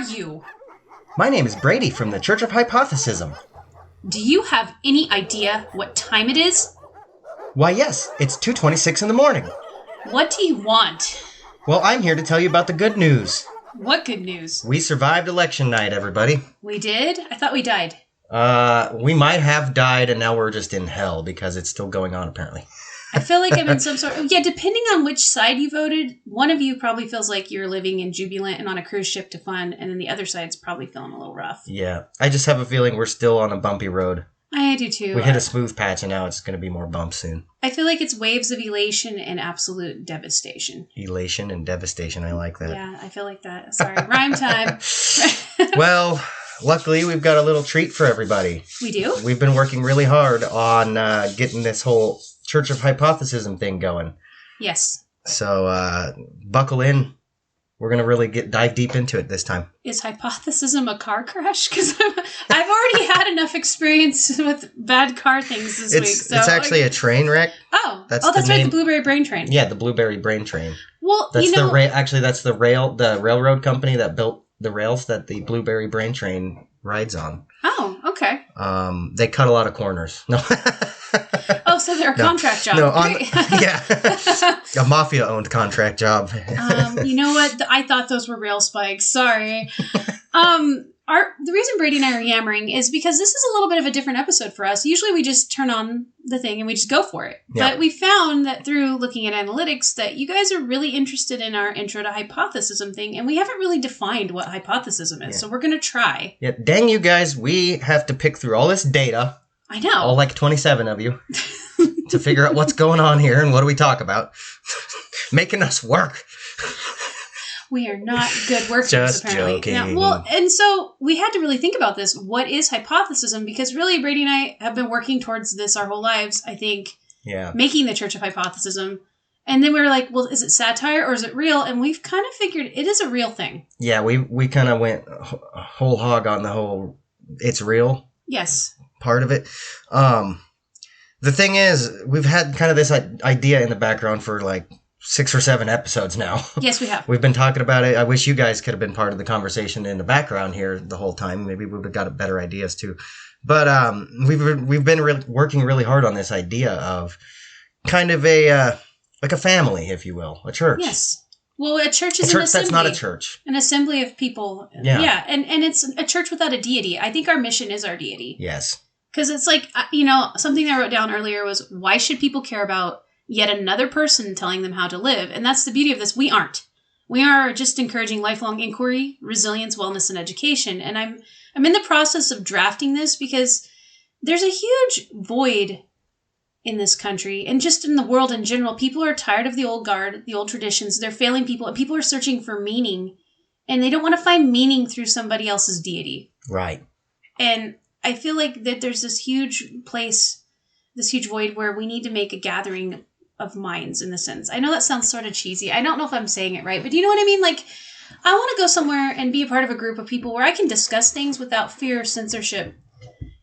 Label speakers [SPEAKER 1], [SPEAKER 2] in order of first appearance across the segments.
[SPEAKER 1] you?
[SPEAKER 2] My name is Brady from the Church of Hypothesism.
[SPEAKER 1] Do you have any idea what time it is?
[SPEAKER 2] Why, yes, it's 2:26 in the morning.
[SPEAKER 1] What do you want?
[SPEAKER 2] Well, I'm here to tell you about the good news.
[SPEAKER 1] What good news?
[SPEAKER 2] We survived election night, everybody.
[SPEAKER 1] We did? I thought we died.
[SPEAKER 2] We might have died, and now we're just in hell because it's still going on, apparently.
[SPEAKER 1] I feel like I'm in some sort of... Yeah, depending on which side you voted, one of you probably feels like you're living in Jubilant and on a cruise ship to fun, and then the other side's probably feeling a little rough.
[SPEAKER 2] Yeah, I just have a feeling we're still on a bumpy road.
[SPEAKER 1] I do too.
[SPEAKER 2] We hit a smooth patch, and now it's going to be more bumps soon.
[SPEAKER 1] I feel like it's waves of elation and absolute devastation.
[SPEAKER 2] Elation and devastation, I like that.
[SPEAKER 1] Yeah, I feel like that. Sorry, rhyme time.
[SPEAKER 2] Well, luckily we've got a little treat for everybody.
[SPEAKER 1] We do?
[SPEAKER 2] We've been working really hard on getting this whole Church of Hypothesism thing going.
[SPEAKER 1] Yes.
[SPEAKER 2] So buckle in. We're going to really dive deep into it this time.
[SPEAKER 1] Is Hypothesism a car crash? Because I've already had enough experience with bad car things this week. So
[SPEAKER 2] it's actually a train wreck.
[SPEAKER 1] Oh, that's right, the Blueberry Brain Train.
[SPEAKER 2] Yeah, the Blueberry Brain Train.
[SPEAKER 1] Well,
[SPEAKER 2] that's that's the railroad company that built the rails that the Blueberry Brain Train rides on.
[SPEAKER 1] Oh, okay.
[SPEAKER 2] They cut a lot of corners. No.
[SPEAKER 1] Oh, so they're a contract job.
[SPEAKER 2] No, yeah. A mafia-owned contract job.
[SPEAKER 1] You know what? I thought those were rail spikes. Sorry. The reason Brady and I are yammering is because this is a little bit of a different episode for us. Usually we just turn on the thing and we just go for it. Yeah. But we found that through looking at analytics that you guys are really interested in our intro to hypothesism thing, and we haven't really defined what hypothesism is. Yeah. So we're going to try.
[SPEAKER 2] Yeah, dang you guys, we have to pick through all this data.
[SPEAKER 1] I know.
[SPEAKER 2] All like 27 of you. To figure out what's going on here and what do we talk about. Making us work.
[SPEAKER 1] We are not good workers,
[SPEAKER 2] just
[SPEAKER 1] apparently.
[SPEAKER 2] Joking.
[SPEAKER 1] Yeah, and so we had to really think about this. What is hypothesism? Because really, Brady and I have been working towards this our whole lives, I think.
[SPEAKER 2] Yeah.
[SPEAKER 1] Making the Church of Hypothesism. And then we were like, well, is it satire or is it real? And we've kind of figured it is a real thing.
[SPEAKER 2] Yeah, we kind of went whole hog on the whole it's real.
[SPEAKER 1] Yes.
[SPEAKER 2] Part of it. The thing is, we've had kind of this idea in the background for like 6 or 7 episodes now.
[SPEAKER 1] Yes, we have.
[SPEAKER 2] We've been talking about it. I wish you guys could have been part of the conversation in the background here the whole time. Maybe we would have got better ideas too. But we've been working really hard on this idea of kind of like a family, if you will, a church.
[SPEAKER 1] Yes. Well, a church is
[SPEAKER 2] an assembly.
[SPEAKER 1] That's
[SPEAKER 2] not a church.
[SPEAKER 1] An assembly of people.
[SPEAKER 2] Yeah.
[SPEAKER 1] And it's a church without a deity. I think our mission is our deity.
[SPEAKER 2] Yes.
[SPEAKER 1] Because it's like, something I wrote down earlier was, why should people care about yet another person telling them how to live? And that's the beauty of this. We aren't. We are just encouraging lifelong inquiry, resilience, wellness, and education. And I'm in the process of drafting this because there's a huge void in this country and just in the world in general. People are tired of the old guard, the old traditions. They're failing people, and people are searching for meaning. And they don't want to find meaning through somebody else's deity.
[SPEAKER 2] Right.
[SPEAKER 1] And I feel like that there's this huge place, this huge void where we need to make a gathering of minds in the sense. I know that sounds sort of cheesy. I don't know if I'm saying it right, but do you know what I mean? Like, I want to go somewhere and be a part of a group of people where I can discuss things without fear of censorship.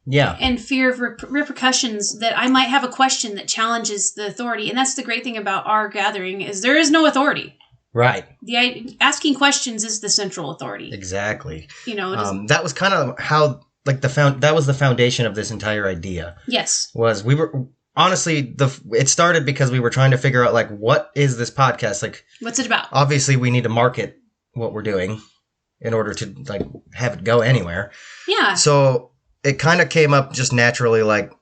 [SPEAKER 2] Yeah.
[SPEAKER 1] And fear of repercussions that I might have a question that challenges the authority. And that's the great thing about our gathering is there is no authority.
[SPEAKER 2] Right.
[SPEAKER 1] Asking questions is the central authority.
[SPEAKER 2] Exactly.
[SPEAKER 1] That
[SPEAKER 2] was kind of how... Like that was the foundation of this entire idea.
[SPEAKER 1] Yes.
[SPEAKER 2] Was we were honestly it started because we were trying to figure out like what is this podcast like?
[SPEAKER 1] What's it about?
[SPEAKER 2] Obviously, we need to market what we're doing in order to like have it go anywhere.
[SPEAKER 1] Yeah.
[SPEAKER 2] So it kind of came up just naturally, like,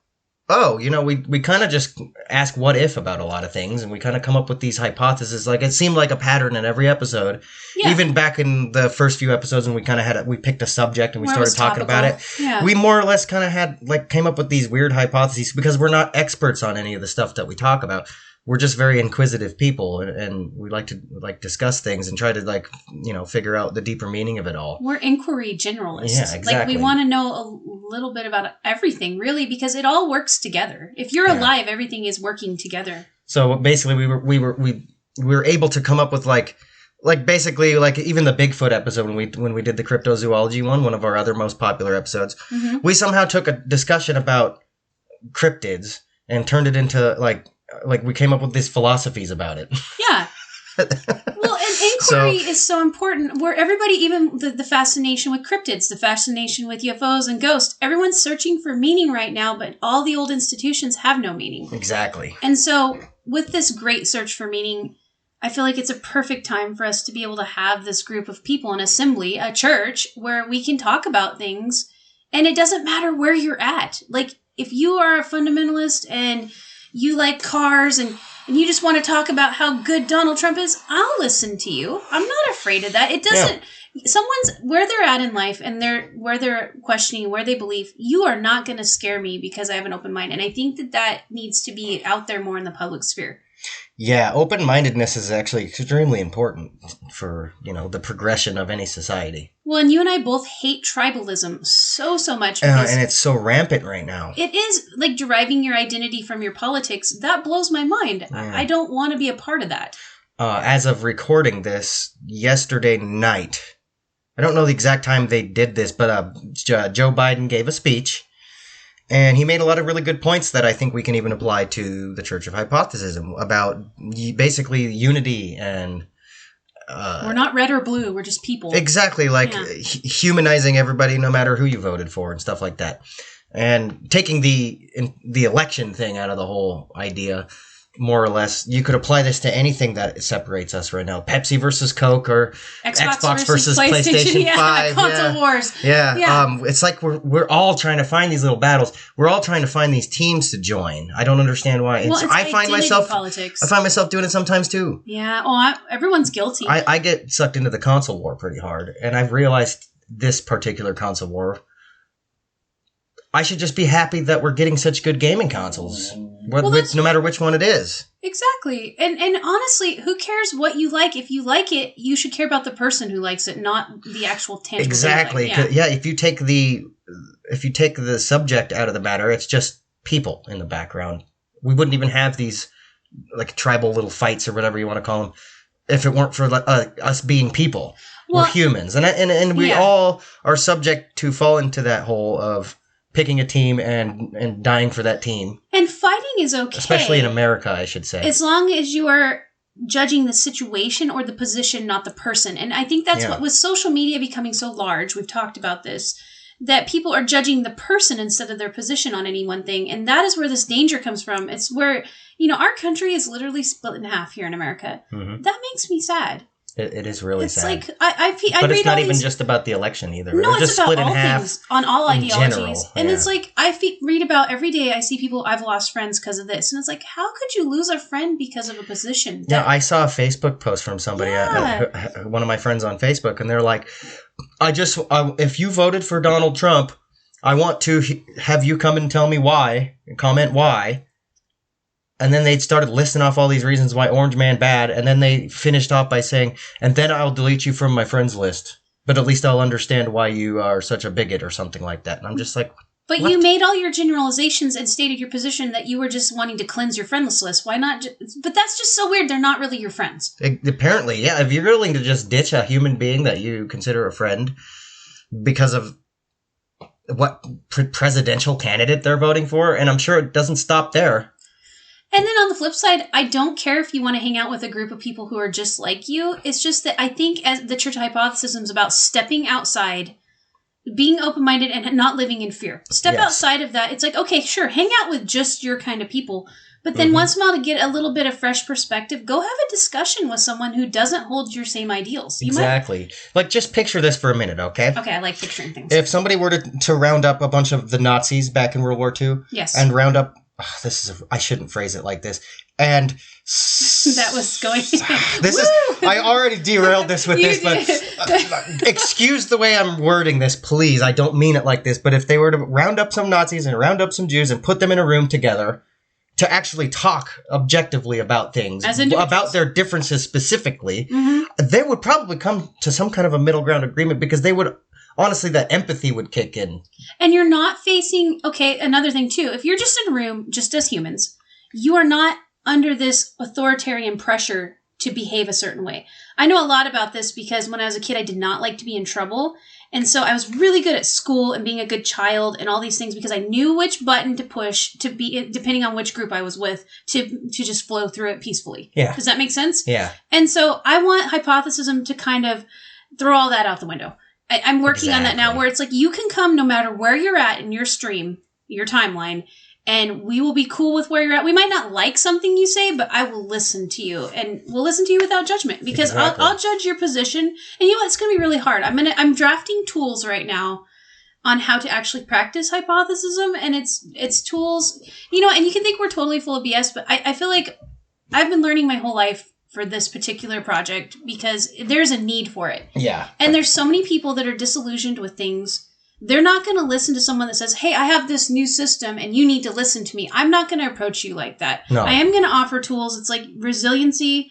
[SPEAKER 2] oh, we kind of just ask what if about a lot of things, and we kind of come up with these hypotheses. Like it seemed like a pattern in every episode. Yeah. Even back in the first few episodes when we kind of we picked a subject and we started talking about it.
[SPEAKER 1] Yeah.
[SPEAKER 2] We more or less kind of came up with these weird hypotheses because we're not experts on any of the stuff that we talk about. We're just very inquisitive people, and we like to discuss things and try to figure out the deeper meaning of it all.
[SPEAKER 1] We're inquiry generalists.
[SPEAKER 2] Yeah, exactly.
[SPEAKER 1] Like we want to know a little bit about everything, really, because it all works together. If you're alive, everything is working together. So
[SPEAKER 2] basically, we were able to come up with basically even the Bigfoot episode when we did the cryptozoology one of our other most popular episodes. Mm-hmm. We somehow took a discussion about cryptids and turned it into like we came up with these philosophies about it.
[SPEAKER 1] Yeah. Well, Well, and inquiry is so important. Where everybody, even the fascination with cryptids, the fascination with UFOs and ghosts, everyone's searching for meaning right now, but all the old institutions have no meaning.
[SPEAKER 2] Exactly.
[SPEAKER 1] And so with this great search for meaning, I feel like it's a perfect time for us to be able to have this group of people, an assembly, a church, where we can talk about things. And it doesn't matter where you're at. Like, if you are a fundamentalist and you like cars and you just want to talk about how good Donald Trump is, I'll listen to you. I'm not afraid of that. It doesn't... Yeah. Someone's... Where they're at in life and where they're questioning, where they believe, you are not going to scare me because I have an open mind. And I think that needs to be out there more in the public sphere.
[SPEAKER 2] Yeah, open-mindedness is actually extremely important for, the progression of any society.
[SPEAKER 1] Well, and you and I both hate tribalism so much.
[SPEAKER 2] And it's so rampant right now.
[SPEAKER 1] It is, like, deriving your identity from your politics. That blows my mind. Yeah. I don't want to be a part of that.
[SPEAKER 2] As of recording this, yesterday night, I don't know the exact time they did this, but Joe Biden gave a speech. And he made a lot of really good points that I think we can even apply to the Church of Hypothesism about basically unity and...
[SPEAKER 1] we're not red or blue, we're just people.
[SPEAKER 2] Exactly, like humanizing everybody no matter who you voted for and stuff like that. And taking the election thing out of the whole idea, more or less, you could apply this to anything that separates us right now. Pepsi versus Coke or Xbox versus PlayStation 5.
[SPEAKER 1] Console wars.
[SPEAKER 2] Yeah. It's like we're all trying to find these little battles. We're all trying to find these teams to join. I don't understand why.
[SPEAKER 1] It's
[SPEAKER 2] I find myself
[SPEAKER 1] politics.
[SPEAKER 2] I find myself doing it sometimes too.
[SPEAKER 1] Yeah. Oh, everyone's guilty.
[SPEAKER 2] I get sucked into the console war pretty hard, and I've realized this particular console war, I should just be happy that we're getting such good gaming consoles, no matter which one it is.
[SPEAKER 1] Exactly. And honestly, who cares what you like? If you like it, you should care about the person who likes it, not the actual tangible
[SPEAKER 2] Exactly.
[SPEAKER 1] thing.
[SPEAKER 2] Yeah, if you take the subject out of the matter, it's just people in the background. We wouldn't even have these like tribal little fights or whatever you want to call them if it weren't for us being people. We're humans. And we all are subject to fall into that hole of picking a team and dying for that team.
[SPEAKER 1] And fighting is okay.
[SPEAKER 2] Especially in America, I should say.
[SPEAKER 1] As long as you are judging the situation or the position, not the person. And I think that's what, with social media becoming so large, we've talked about this, that people are judging the person instead of their position on any one thing. And that is where this danger comes from. It's where, our country is literally split in half here in America. Mm-hmm. That makes me sad.
[SPEAKER 2] It is really sad.
[SPEAKER 1] It's like, I
[SPEAKER 2] but
[SPEAKER 1] read
[SPEAKER 2] it's not even just about the election either.
[SPEAKER 1] No,
[SPEAKER 2] it's
[SPEAKER 1] just
[SPEAKER 2] split
[SPEAKER 1] about
[SPEAKER 2] in
[SPEAKER 1] all
[SPEAKER 2] half
[SPEAKER 1] things, on all ideologies.
[SPEAKER 2] General,
[SPEAKER 1] and it's like, read about every day, I see people, I've lost friends because of this. And it's like, how could you lose a friend because of a position?
[SPEAKER 2] Yeah, I saw a Facebook post from somebody, one of my friends on Facebook, and they're like, if you voted for Donald Trump, I want to have you come and tell me why, and comment why. And then they started listing off all these reasons why Orange Man bad, and then they finished off by saying, and then I'll delete you from my friends list. But at least I'll understand why you are such a bigot or something like that. And I'm just like,
[SPEAKER 1] But you made all your generalizations and stated your position that you were just wanting to cleanse your friends list. Why not? But that's just so weird. They're not really your friends.
[SPEAKER 2] Apparently, yeah. If you're willing to just ditch a human being that you consider a friend because of what presidential candidate they're voting for, and I'm sure it doesn't stop there.
[SPEAKER 1] And then on the flip side, I don't care if you want to hang out with a group of people who are just like you. It's just that I think as the Church of Hypothesism is about stepping outside, being open-minded, and not living in fear. Step outside of that. It's like, okay, sure, hang out with just your kind of people. But then once in a while, to get a little bit of fresh perspective, go have a discussion with someone who doesn't hold your same ideals.
[SPEAKER 2] Exactly. Like, just picture this for a minute, okay?
[SPEAKER 1] Okay, I like picturing things.
[SPEAKER 2] If somebody were to round up a bunch of the Nazis back in World War II, and round up... I shouldn't phrase it like this. And
[SPEAKER 1] that was going.
[SPEAKER 2] I already derailed this with this, but excuse the way I'm wording this, please. I don't mean it like this, but if they were to round up some Nazis and round up some Jews and put them in a room together to actually talk objectively about things, about their differences specifically, they would probably come to some kind of a middle ground agreement because they would. Honestly, that empathy would kick in.
[SPEAKER 1] And you're not facing... Okay, another thing, too. If you're just in a room, just as humans, you are not under this authoritarian pressure to behave a certain way. I know a lot about this because when I was a kid, I did not like to be in trouble. And so I was really good at school and being a good child and all these things because I knew which button to push to be, depending on which group I was with, to just flow through it peacefully.
[SPEAKER 2] Yeah.
[SPEAKER 1] Does that make sense?
[SPEAKER 2] Yeah.
[SPEAKER 1] And so I want hypothesism to kind of throw all that out the window. I'm working on that now where it's like you can come no matter where you're at in your stream, your timeline, and we will be cool with where you're at. We might not like something you say, but I will listen to you, and we'll listen to you without judgment because I'll judge your position. And you know what? It's going to be really hard. I'm drafting tools right now on how to actually practice hypothesism, and it's tools, you know, and you can think we're totally full of BS, but I feel like I've been learning my whole life for this particular project because there's a need for it.
[SPEAKER 2] Yeah.
[SPEAKER 1] And there's so many people that are disillusioned with things. They're not going to listen to someone that says, hey, I have this new system and you need to listen to me. I'm not going to approach you like that.
[SPEAKER 2] No.
[SPEAKER 1] I am going to offer tools. It's like resiliency,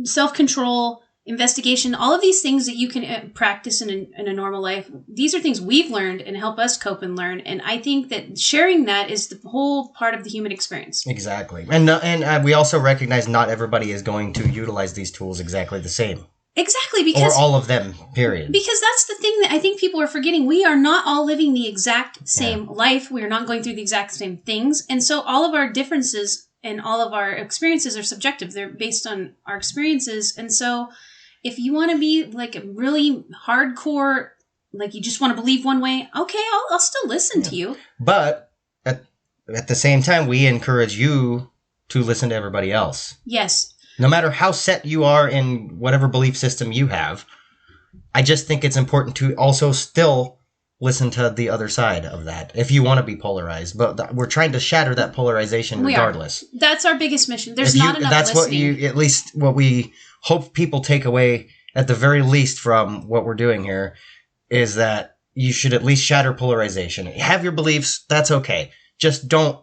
[SPEAKER 1] self-control, investigation, all of these things that you can practice in a normal life. These are things we've learned and help us cope and learn. And I think that sharing that is the whole part of the human experience.
[SPEAKER 2] Exactly. And we also recognize not everybody is going to utilize these tools exactly the same.
[SPEAKER 1] Exactly, because...
[SPEAKER 2] Or all of them, period.
[SPEAKER 1] Because that's the thing that I think people are forgetting. We are not all living the exact same life. We are not going through the exact same things. And so all of our differences and all of our experiences are subjective. They're based on our experiences. And so if you want to be like a really hardcore, like you just want to believe one way, okay, I'll still listen to you.
[SPEAKER 2] But at the same time, we encourage you to listen to everybody else.
[SPEAKER 1] Yes.
[SPEAKER 2] No matter how set you are in whatever belief system you have, I just think it's important to also still listen to the other side of that if you want to be polarized. But we're trying to shatter that polarization regardless.
[SPEAKER 1] That's our biggest mission. There's not enough listening.
[SPEAKER 2] At least what we hope people take away at the very least from what we're doing here is that you should at least shatter polarization. Have your beliefs, that's okay. Just don't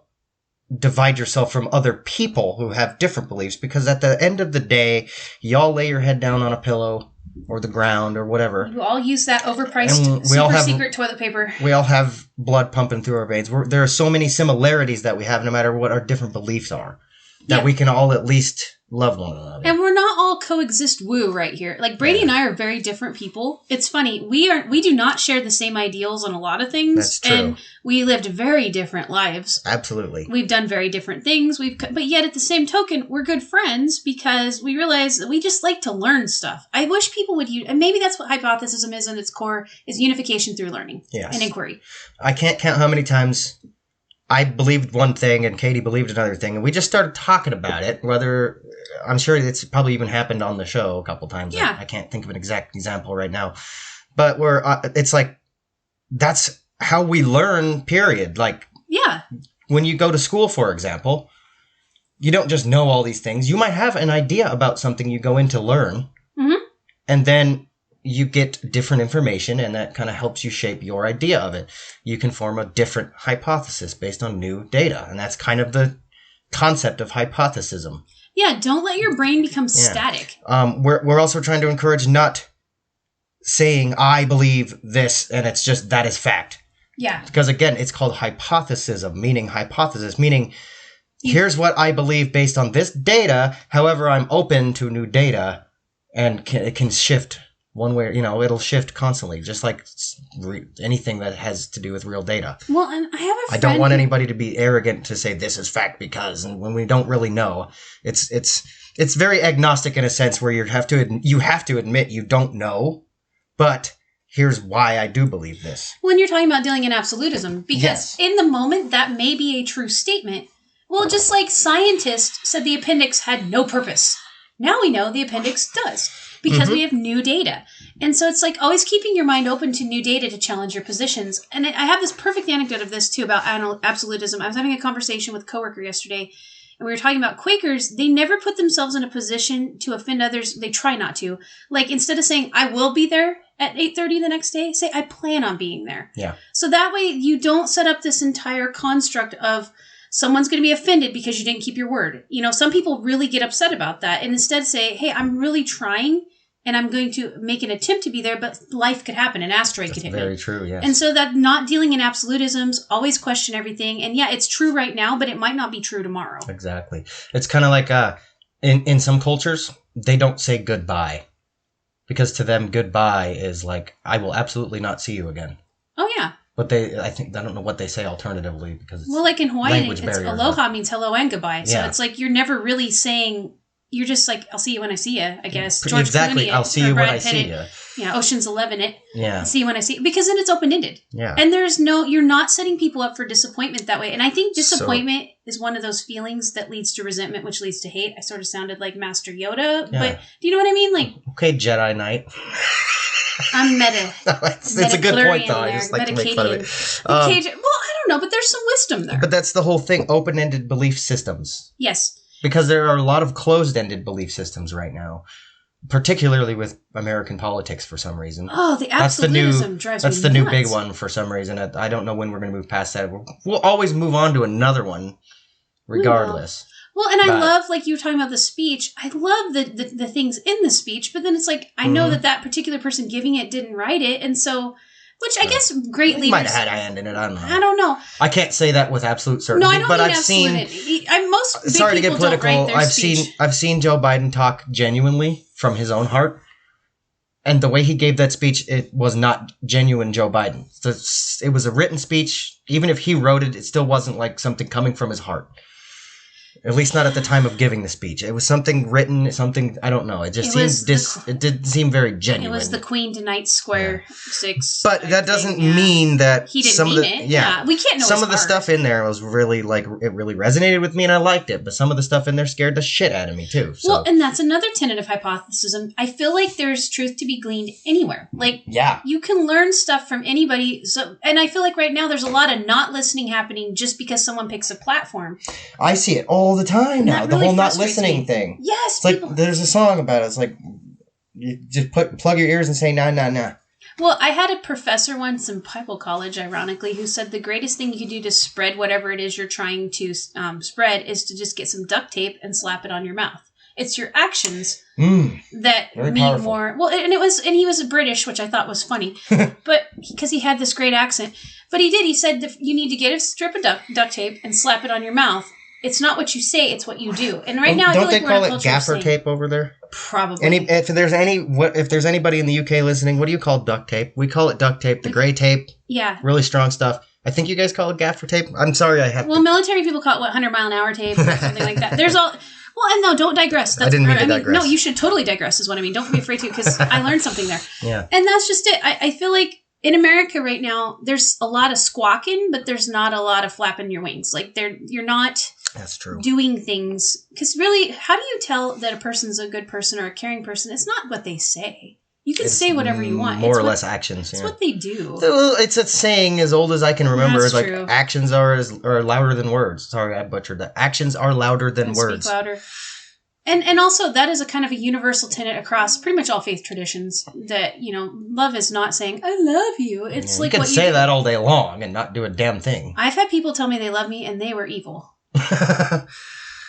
[SPEAKER 2] divide yourself from other people who have different beliefs, because at the end of the day, y'all lay your head down on a pillow or the ground or whatever.
[SPEAKER 1] You all use that overpriced secret toilet paper.
[SPEAKER 2] We all have blood pumping through our veins. There are so many similarities that we have no matter what our different beliefs are, that we can all at least love one another.
[SPEAKER 1] And we're not all coexist woo right here. Like Brady and I are very different people. It's funny. We do not share the same ideals on a lot of things.
[SPEAKER 2] That's true.
[SPEAKER 1] And we lived very different lives.
[SPEAKER 2] Absolutely.
[SPEAKER 1] We've done very different things. But yet at the same token, we're good friends because we realize that we just like to learn stuff. I wish people would and maybe that's what hypothesism is in its core, is unification through learning and inquiry.
[SPEAKER 2] I can't count how many times I believed one thing and Katie believed another thing, and we just started talking about it. Whether I'm sure it's probably even happened on the show a couple times.
[SPEAKER 1] Yeah.
[SPEAKER 2] I can't think of an exact example right now, but it's like that's how we learn. Period. Like when you go to school, for example, you don't just know all these things. You might have an idea about something you go in to learn, and then you get different information, and that kind of helps you shape your idea of it. You can form a different hypothesis based on new data, and that's kind of the concept of hypothesism.
[SPEAKER 1] Yeah, don't let your brain become static.
[SPEAKER 2] We're also trying to encourage not saying, I believe this, and it's just, that is fact.
[SPEAKER 1] Yeah.
[SPEAKER 2] Because again, it's called hypothesism, meaning hypothesis, meaning here's what I believe based on this data. However, I'm open to new data, and it can shift one way, it'll shift constantly, just like anything that has to do with real data.
[SPEAKER 1] Well, and I have a friend.
[SPEAKER 2] I don't want anybody to be arrogant to say this is fact because, and when we don't really know, it's very agnostic in a sense where you have to admit you don't know, but here's why I do believe this.
[SPEAKER 1] When you're talking about dealing in absolutism, because in the moment that may be a true statement. Well, just like scientists said the appendix had no purpose. Now we know the appendix does. Because we have new data. And so it's like always keeping your mind open to new data to challenge your positions. And I have this perfect anecdote of this, too, about absolutism. I was having a conversation with a coworker yesterday, and we were talking about Quakers. They never put themselves in a position to offend others. They try not to. Like, instead of saying, I will be there at 8:30 the next day, say, I plan on being there.
[SPEAKER 2] Yeah.
[SPEAKER 1] So that way you don't set up this entire construct of someone's going to be offended because you didn't keep your word. Some people really get upset about that, and instead say, hey, I'm really trying, and I'm going to make an attempt to be there, but life could happen. An asteroid could hit me.
[SPEAKER 2] Very true, yes.
[SPEAKER 1] And so that not dealing in absolutisms, always question everything. And yeah, it's true right now, but it might not be true tomorrow.
[SPEAKER 2] Exactly. It's kind of like in some cultures, they don't say goodbye. Because to them, goodbye is like, I will absolutely not see you again.
[SPEAKER 1] Oh, yeah.
[SPEAKER 2] But I don't know what they say alternatively because it's
[SPEAKER 1] like in Hawaii, it's
[SPEAKER 2] barrier,
[SPEAKER 1] aloha means hello and goodbye. So it's like you're never really saying, you're just like, I'll see you when I see you, I guess. George
[SPEAKER 2] exactly,
[SPEAKER 1] Clooney,
[SPEAKER 2] I'll see you when I see you.
[SPEAKER 1] Yeah, Ocean's 11 it.
[SPEAKER 2] Yeah.
[SPEAKER 1] I'll see you when I see you. Because then it's open-ended.
[SPEAKER 2] Yeah.
[SPEAKER 1] And you're not setting people up for disappointment that way. And I think disappointment is one of those feelings that leads to resentment, which leads to hate. I sort of sounded like Master Yoda, but do you know what I mean? Like,
[SPEAKER 2] okay, Jedi Knight.
[SPEAKER 1] I'm meta.
[SPEAKER 2] It's a good point, though. I just like to make fun of it.
[SPEAKER 1] Well, I don't know, but there's some wisdom there.
[SPEAKER 2] But that's the whole thing, open-ended belief systems.
[SPEAKER 1] Yes.
[SPEAKER 2] Because there are a lot of closed-ended belief systems right now, particularly with American politics for some reason.
[SPEAKER 1] Oh, the absolutism drives me nuts.
[SPEAKER 2] That's the new big one for some reason. I don't know when we're going to move past that. We'll always move on to another one, regardless.
[SPEAKER 1] Well, and I love, like you were talking about the speech, I love the things in the speech, but then it's like, I know that particular person giving it didn't write it, and so... Which I guess great leaders...
[SPEAKER 2] might have had a hand in it, I don't know.
[SPEAKER 1] I don't know.
[SPEAKER 2] I can't say that with absolute certainty.
[SPEAKER 1] No, I don't
[SPEAKER 2] but
[SPEAKER 1] mean
[SPEAKER 2] I've seen...
[SPEAKER 1] most big
[SPEAKER 2] sorry to get political.
[SPEAKER 1] I've
[SPEAKER 2] I've seen Joe Biden talk genuinely from his own heart. And the way he gave that speech, it was not genuine Joe Biden. It was a written speech. Even if he wrote it, it still wasn't like something coming from his heart. At least not at the time of giving the speech. It was something written, something, I don't know. It just it didn't seem very genuine.
[SPEAKER 1] It was the Queen to Knight Square 6.
[SPEAKER 2] But that doesn't mean that
[SPEAKER 1] he didn't mean it. Yeah. We can't know
[SPEAKER 2] some of the stuff in there was really, like, it really resonated with me and I liked it. But some of the stuff in there scared the shit out of me too. So.
[SPEAKER 1] Well, and that's another tenet of hypothesism. I feel like there's truth to be gleaned anywhere. Like, you can learn stuff from anybody. So, and I feel like right now there's a lot of not listening happening just because someone picks a platform.
[SPEAKER 2] I see it all the time now. The whole not listening thing.
[SPEAKER 1] Yes.
[SPEAKER 2] It's like there's a song about it. It's like you just plug your ears and say nah, nah, nah.
[SPEAKER 1] Well, I had a professor once in Bible college, ironically, who said the greatest thing you can do to spread whatever it is you're trying to spread is to just get some duct tape and slap it on your mouth. It's your actions that mean more. Well, and he was British, which I thought was funny, but because he had this great accent. But he said that you need to get a strip of duct tape and slap it on your mouth. It's not what you say; it's what you do. And right now, I feel like we're in a culture of saying... Don't they call it
[SPEAKER 2] gaffer tape over there?
[SPEAKER 1] Probably.
[SPEAKER 2] If there's anybody in the UK listening, what do you call duct tape? We call it duct tape. The gray tape.
[SPEAKER 1] Yeah.
[SPEAKER 2] Really strong stuff. I think you guys call it gaffer tape. I'm sorry, I have.
[SPEAKER 1] Well, military people call it 100-mile-an-hour tape or something like that. There's all. Well, and no, don't digress.
[SPEAKER 2] I didn't mean to digress.
[SPEAKER 1] No, you should totally digress. Is what I mean. Don't be afraid to, because I learned something there.
[SPEAKER 2] Yeah.
[SPEAKER 1] And that's just it. I feel like. In America right now, there's a lot of squawking, but there's not a lot of flapping your wings. Like you're not
[SPEAKER 2] That's true.
[SPEAKER 1] Doing things. Because really, how do you tell that a person's a good person or a caring person? It's not what they say. You can say whatever you want.
[SPEAKER 2] More or less actions.
[SPEAKER 1] It's what they do.
[SPEAKER 2] It's a saying as old as I can remember.
[SPEAKER 1] That's
[SPEAKER 2] it's
[SPEAKER 1] true.
[SPEAKER 2] Like actions are louder than words. Sorry, I butchered that. Actions are louder than words.
[SPEAKER 1] Speak louder. And also, that is a kind of a universal tenet across pretty much all faith traditions that, love is not saying, I love you. It's like
[SPEAKER 2] you can say that all day long and not do a damn thing.
[SPEAKER 1] I've had people tell me they love me and they were evil.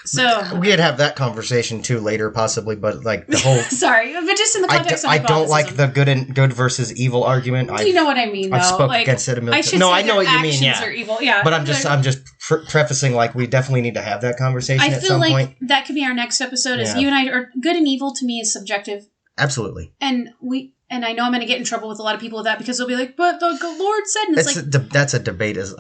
[SPEAKER 1] So
[SPEAKER 2] we could have that conversation too later, possibly, but like the whole.
[SPEAKER 1] Sorry, but just in the context of
[SPEAKER 2] I don't like the good versus evil argument.
[SPEAKER 1] Do you know what I mean? Though?
[SPEAKER 2] I've spoken against it a million times.
[SPEAKER 1] No, I know what you mean. Yeah, are evil. Yeah,
[SPEAKER 2] but I'm just prefacing like we definitely need to have that conversation at some point. I feel like
[SPEAKER 1] that could be our next episode. Is you and I are good and evil to me is subjective.
[SPEAKER 2] Absolutely.
[SPEAKER 1] And I know I'm going to get in trouble with a lot of people with that because they'll be like, but the Lord said, and it's like
[SPEAKER 2] that's a debate as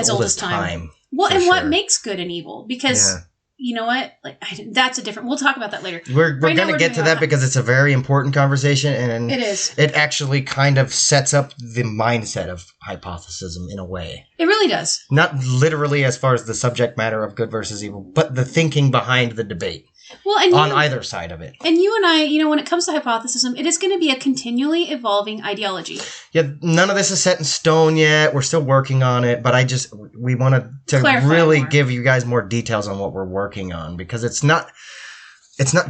[SPEAKER 2] old as time.
[SPEAKER 1] Well, and what makes good and evil? Because you know what? Like that's a different. We'll talk about that later.
[SPEAKER 2] We're going to get to that because it's a very important conversation, and
[SPEAKER 1] it is.
[SPEAKER 2] It actually kind of sets up the mindset of hypothesism in a way.
[SPEAKER 1] It really does.
[SPEAKER 2] Not literally as far as the subject matter of good versus evil, but the thinking behind the debate.
[SPEAKER 1] Well, and
[SPEAKER 2] on either side of it.
[SPEAKER 1] And you and I, when it comes to hypothesism, it is going to be a continually evolving ideology.
[SPEAKER 2] Yeah, none of this is set in stone yet. We're still working on it, but we wanted to really give you guys more details on what we're working on because it's not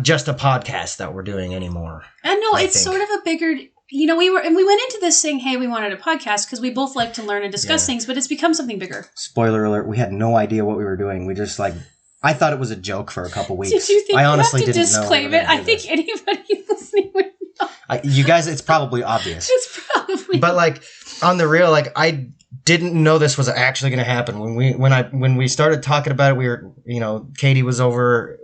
[SPEAKER 2] just a podcast that we're doing anymore.
[SPEAKER 1] And no, it's sort of a bigger. We went into this saying, hey, we wanted a podcast because we both like to learn and discuss things, but it's become something bigger.
[SPEAKER 2] Spoiler alert: we had no idea what we were doing. We just I thought it was a joke for a couple weeks.
[SPEAKER 1] Did you think
[SPEAKER 2] I honestly didn't
[SPEAKER 1] disclaim
[SPEAKER 2] know
[SPEAKER 1] it? I think anybody listening would know.
[SPEAKER 2] You guys, it's probably obvious.
[SPEAKER 1] It's probably.
[SPEAKER 2] But on the real, I didn't know this was actually going to happen when we started talking about it. We were, Katie was over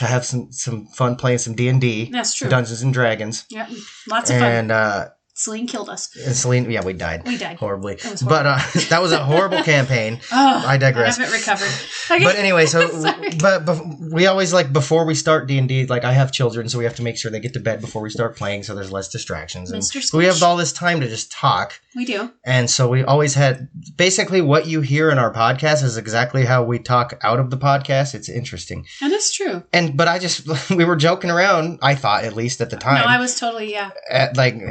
[SPEAKER 2] to have some fun playing some D&D.
[SPEAKER 1] That's true.
[SPEAKER 2] Dungeons and Dragons.
[SPEAKER 1] Yeah, lots of fun.
[SPEAKER 2] And
[SPEAKER 1] Celine killed us.
[SPEAKER 2] And Celine, we died.
[SPEAKER 1] We died
[SPEAKER 2] horribly.
[SPEAKER 1] It was horrible.
[SPEAKER 2] But that was a horrible campaign. I digress.
[SPEAKER 1] I haven't recovered.
[SPEAKER 2] Okay. But anyway, so but we always before we start D&D, I have children, so we have to make sure they get to bed before we start playing, so there's less distractions. And
[SPEAKER 1] Mr.
[SPEAKER 2] we have all this time to just talk.
[SPEAKER 1] We do.
[SPEAKER 2] And so we always had basically what you hear in our podcast is exactly how we talk out of the podcast. It's interesting.
[SPEAKER 1] And it's true.
[SPEAKER 2] But we were joking around. I thought, at least at the time.
[SPEAKER 1] No, I was totally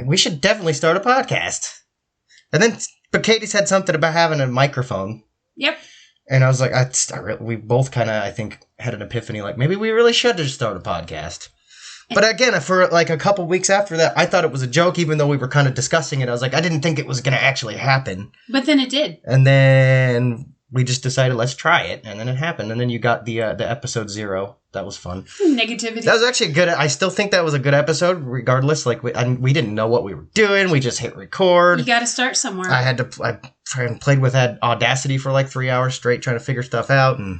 [SPEAKER 2] we should definitely start a podcast. And then, but Katie said something about having a microphone.
[SPEAKER 1] Yep.
[SPEAKER 2] And I was like, we both kind of, I think, had an epiphany. Maybe we really should just start a podcast. But again, for a couple weeks after that, I thought it was a joke, even though we were kind of discussing it. I was like, I didn't think it was going to actually happen.
[SPEAKER 1] But then it did.
[SPEAKER 2] And then we just decided, let's try it. And then it happened. And then you got the episode 0. That was fun.
[SPEAKER 1] Negativity.
[SPEAKER 2] That was actually good. I still think that was a good episode, regardless. We didn't know what we were doing. We just hit record.
[SPEAKER 1] You got to start somewhere.
[SPEAKER 2] I played with Audacity for 3 hours straight, trying to figure stuff out. And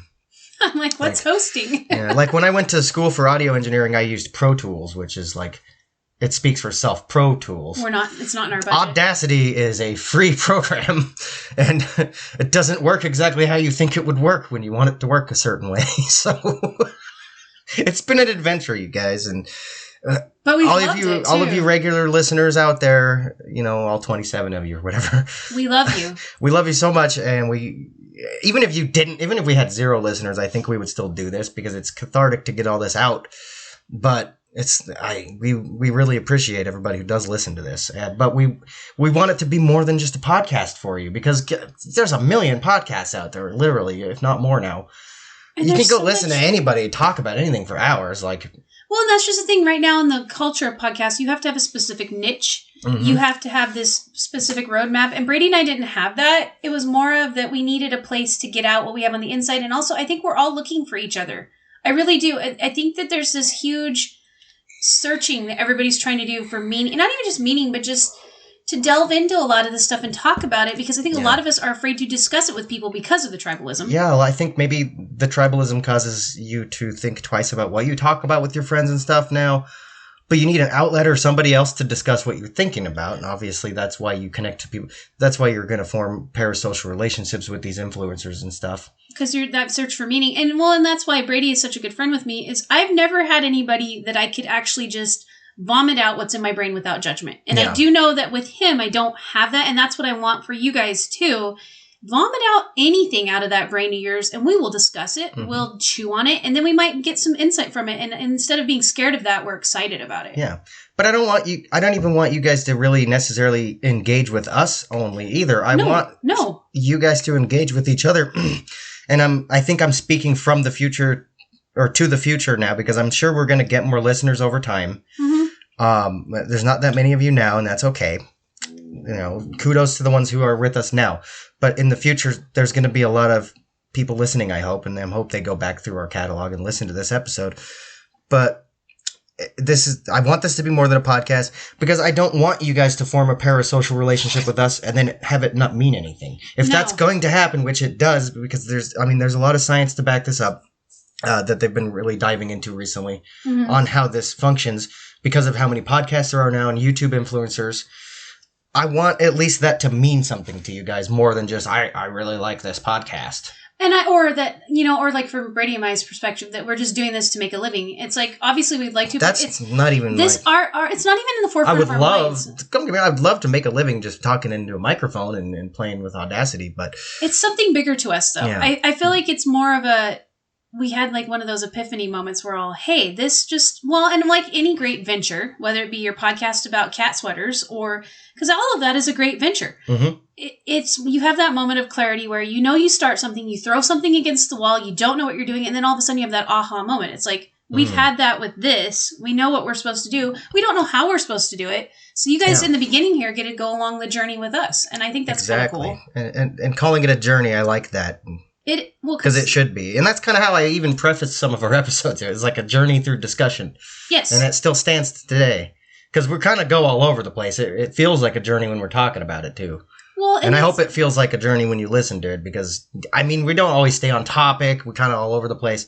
[SPEAKER 1] I'm like, what's hosting?
[SPEAKER 2] Yeah, when I went to school for audio engineering, I used Pro Tools, which is it speaks for itself. Pro Tools.
[SPEAKER 1] It's not in our budget.
[SPEAKER 2] Audacity is a free program, and it doesn't work exactly how you think it would work when you want it to work a certain way. So it's been an adventure, you guys, and
[SPEAKER 1] but we
[SPEAKER 2] all of you regular listeners out there, all 27 of you or whatever.
[SPEAKER 1] We love you. We
[SPEAKER 2] love you so much, and even if we had 0 listeners, I think we would still do this because it's cathartic to get all this out. But we really appreciate everybody who does listen to this. But we want it to be more than just a podcast for you, because there's a million podcasts out there, literally, if not more now. And you can go listen to anybody talk about anything for hours. Well,
[SPEAKER 1] and that's just the thing right now in the culture of podcasts. You have to have a specific niche. Mm-hmm. You have to have this specific roadmap. And Brady and I didn't have that. It was more of that we needed a place to get out what we have on the inside. And also, I think we're all looking for each other. I really do. I think that there's this huge searching that everybody's trying to do for meaning. Not even just meaning, but just to delve into a lot of this stuff and talk about it, because I think a lot of us are afraid to discuss it with people because of the tribalism. Yeah,
[SPEAKER 2] well, I think maybe the tribalism causes you to think twice about what you talk about with your friends and stuff now, but you need an outlet or somebody else to discuss what you're thinking about, and obviously that's why you connect to people. That's why you're going to form parasocial relationships with these influencers and stuff. Because
[SPEAKER 1] you're that search for meaning. And that's why Brady is such a good friend with me, is I've never had anybody that I could actually just vomit out what's in my brain without judgment. And I do know that with him, I don't have that. And that's what I want for you guys too. Vomit out anything out of that brain of yours and we will discuss it. Mm-hmm. We'll chew on it. And then we might get some insight from it. And instead of being scared of that, we're excited about it.
[SPEAKER 2] Yeah. But I don't even want you guys to really necessarily engage with us only either. I want you guys to engage with each other. And I think I'm speaking from the future or to the future now, because I'm sure we're going to get more listeners over time. Mm-hmm. There's not that many of you now, and that's okay. Kudos to the ones who are with us now. But in the future, there's going to be a lot of people listening, I hope, and I hope they go back through our catalog and listen to this episode. But I want this to be more than a podcast, because I don't want you guys to form a parasocial relationship with us and then have it not mean anything. If that's going to happen, which it does, because there's a lot of science to back this up, that they've been really diving into recently on how this functions because of how many podcasts there are now and YouTube influencers. I want at least that to mean something to you guys more than just, I really like this podcast. And
[SPEAKER 1] or from Brady and I's perspective, that we're just doing this to make a living. It's obviously we'd like to.
[SPEAKER 2] That's
[SPEAKER 1] it's
[SPEAKER 2] not even
[SPEAKER 1] this. It's not even in the forefront of our minds.
[SPEAKER 2] I'd love to make a living just talking into a microphone and playing with Audacity, but
[SPEAKER 1] it's something bigger to us, though. Yeah. I feel like it's more of a. We had one of those epiphany moments where hey, this just, and like any great venture, whether it be your podcast about cat sweaters or, because all of that is a great venture. Mm-hmm. You have that moment of clarity where you start something, you throw something against the wall, you don't know what you're doing, and then all of a sudden you have that aha moment. It's we've had that with this. We know what we're supposed to do. We don't know how we're supposed to do it. So you guys in the beginning here get to go along the journey with us. And I think that's kind of cool.
[SPEAKER 2] And calling it a journey, I like that. Because it should be. And that's kind of how I even preface some of our episodes here. It's like a journey through discussion.
[SPEAKER 1] Yes.
[SPEAKER 2] And it still stands today. Because we kind of go all over the place. It feels like a journey when we're talking about it, too. And I hope it feels like a journey when you listen to it. Because, we don't always stay on topic. We're kind of all over the place.